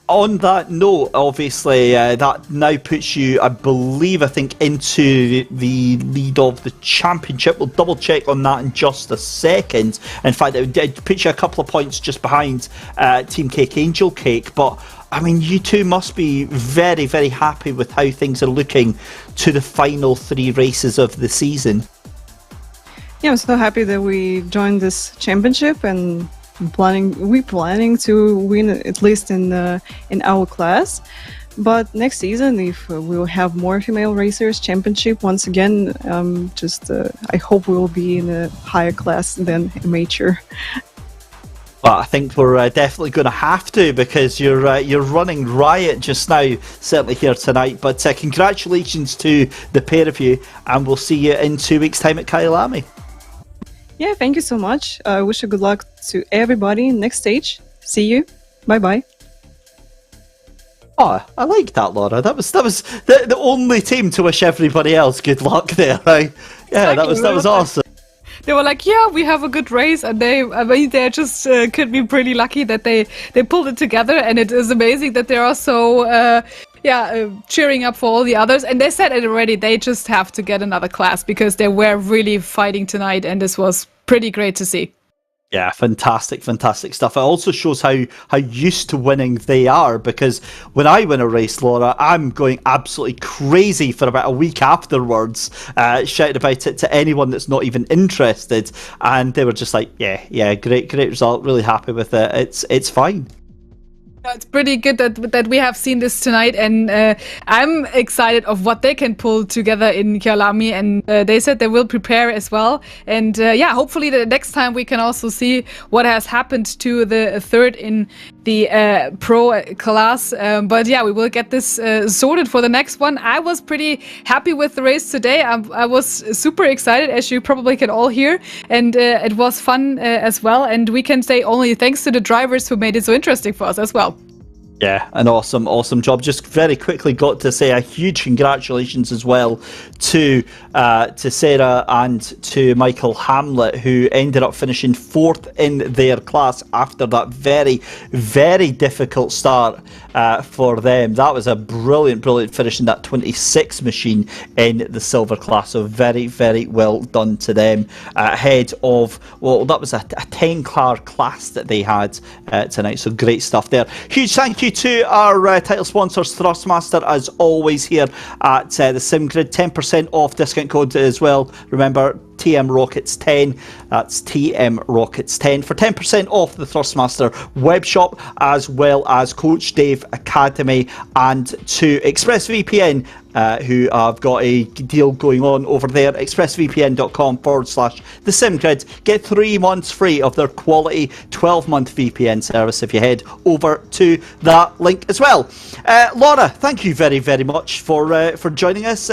On that note, obviously, that now puts you, I think, into the lead of the championship. We'll double check on that in just a second. In fact, it puts you a couple of points just behind Team Cake Angel Cake. But I mean, you two must be very, very happy with how things are looking to the final 3 races of the season.
Yeah, I'm so happy that we joined this championship, and we're planning to win at least in our class. But next season, if we'll have more female racers championship once again, I hope we will be in a higher class than amateur.
But I think we're definitely going to have to, because you're running riot just now, certainly here tonight. But congratulations to the pair of you, and we'll see you in 2 weeks' time at Kyalami.
Yeah, thank you so much. I wish you good luck to everybody next stage. See you. Bye bye.
Oh, I like that, Laura. That was the only team to wish everybody else good luck there, right? Yeah,
Exactly.
that was awesome.
they were like, yeah, we have a good race, and they just could be pretty lucky that they pulled it together, and it is amazing that they are so cheering up for all the others. And they said it already, they just have to get another class because they were really fighting tonight, and this was pretty great to see.
Yeah, fantastic stuff. It also shows how used to winning they are, because when I win a race, Laura, I'm going absolutely crazy for about a week afterwards, shouting about it to anyone that's not even interested, and they were just like, yeah, great result, really happy with it. It's fine.
It's pretty good that we have seen this tonight, and I'm excited of what they can pull together in Kyalami, and they said they will prepare as well, and hopefully the next time we can also see what has happened to the third in the pro class, but yeah, we will get this sorted for the next one. I was pretty happy with the race today. I was super excited, as you probably can all hear, and it was fun as well, and we can say only thanks to the drivers who made it so interesting for us as well.
Yeah, an awesome job. Just very quickly got to say a huge congratulations as well to Sarah and to Michael Hamlet, who ended up finishing 4th in their class after that very, very difficult start for them. That was a brilliant finish in that 26 machine in the silver class. So very, very well done to them. Ahead of, well, that was a 10-car class that they had tonight. So great stuff there. Huge thank you to our title sponsors, Thrustmaster, as always, here at the SimGrid. 10% off discount code as well. Remember, TM Rockets 10. That's TM Rockets 10 for 10% off the Thrustmaster web shop, as well as Coach Dave Academy, and to ExpressVPN, who have got a deal going on over there. expressvpn.com/the SimGrid. Get 3 months free of their quality 12-month VPN service if you head over to that link as well. Laura, thank you very, very much for joining us.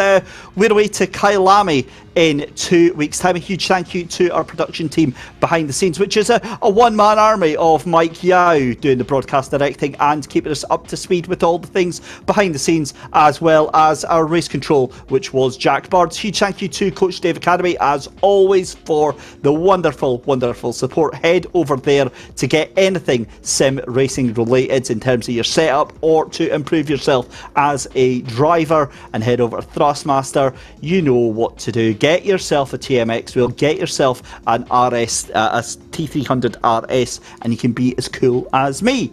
We're away to Kyalami in 2 weeks' time. A huge thank you to our production team behind the scenes, which is a one-man army of Mike Yao doing the broadcast directing and keeping us up to speed with all the things behind the scenes, as well as our race control, which was Jack Birds. Huge thank you to Coach Dave Academy, as always, for the wonderful support. Head over there to get anything sim racing related in terms of your setup or to improve yourself as a driver, and head over to Thrustmaster. You know what to do. Get yourself a TMX wheel, get yourself an RS, a T300 RS, and you can be as cool as me.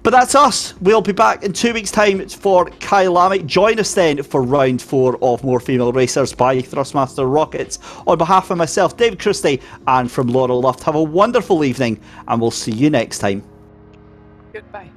But that's us. We'll be back in 2 weeks' time for Kyalami. Join us then for round 4 of More Female Racers by Thrustmaster Rockets. On behalf of myself, David Christie, and from Laura Luft, have a wonderful evening, and we'll see you next time.
Goodbye.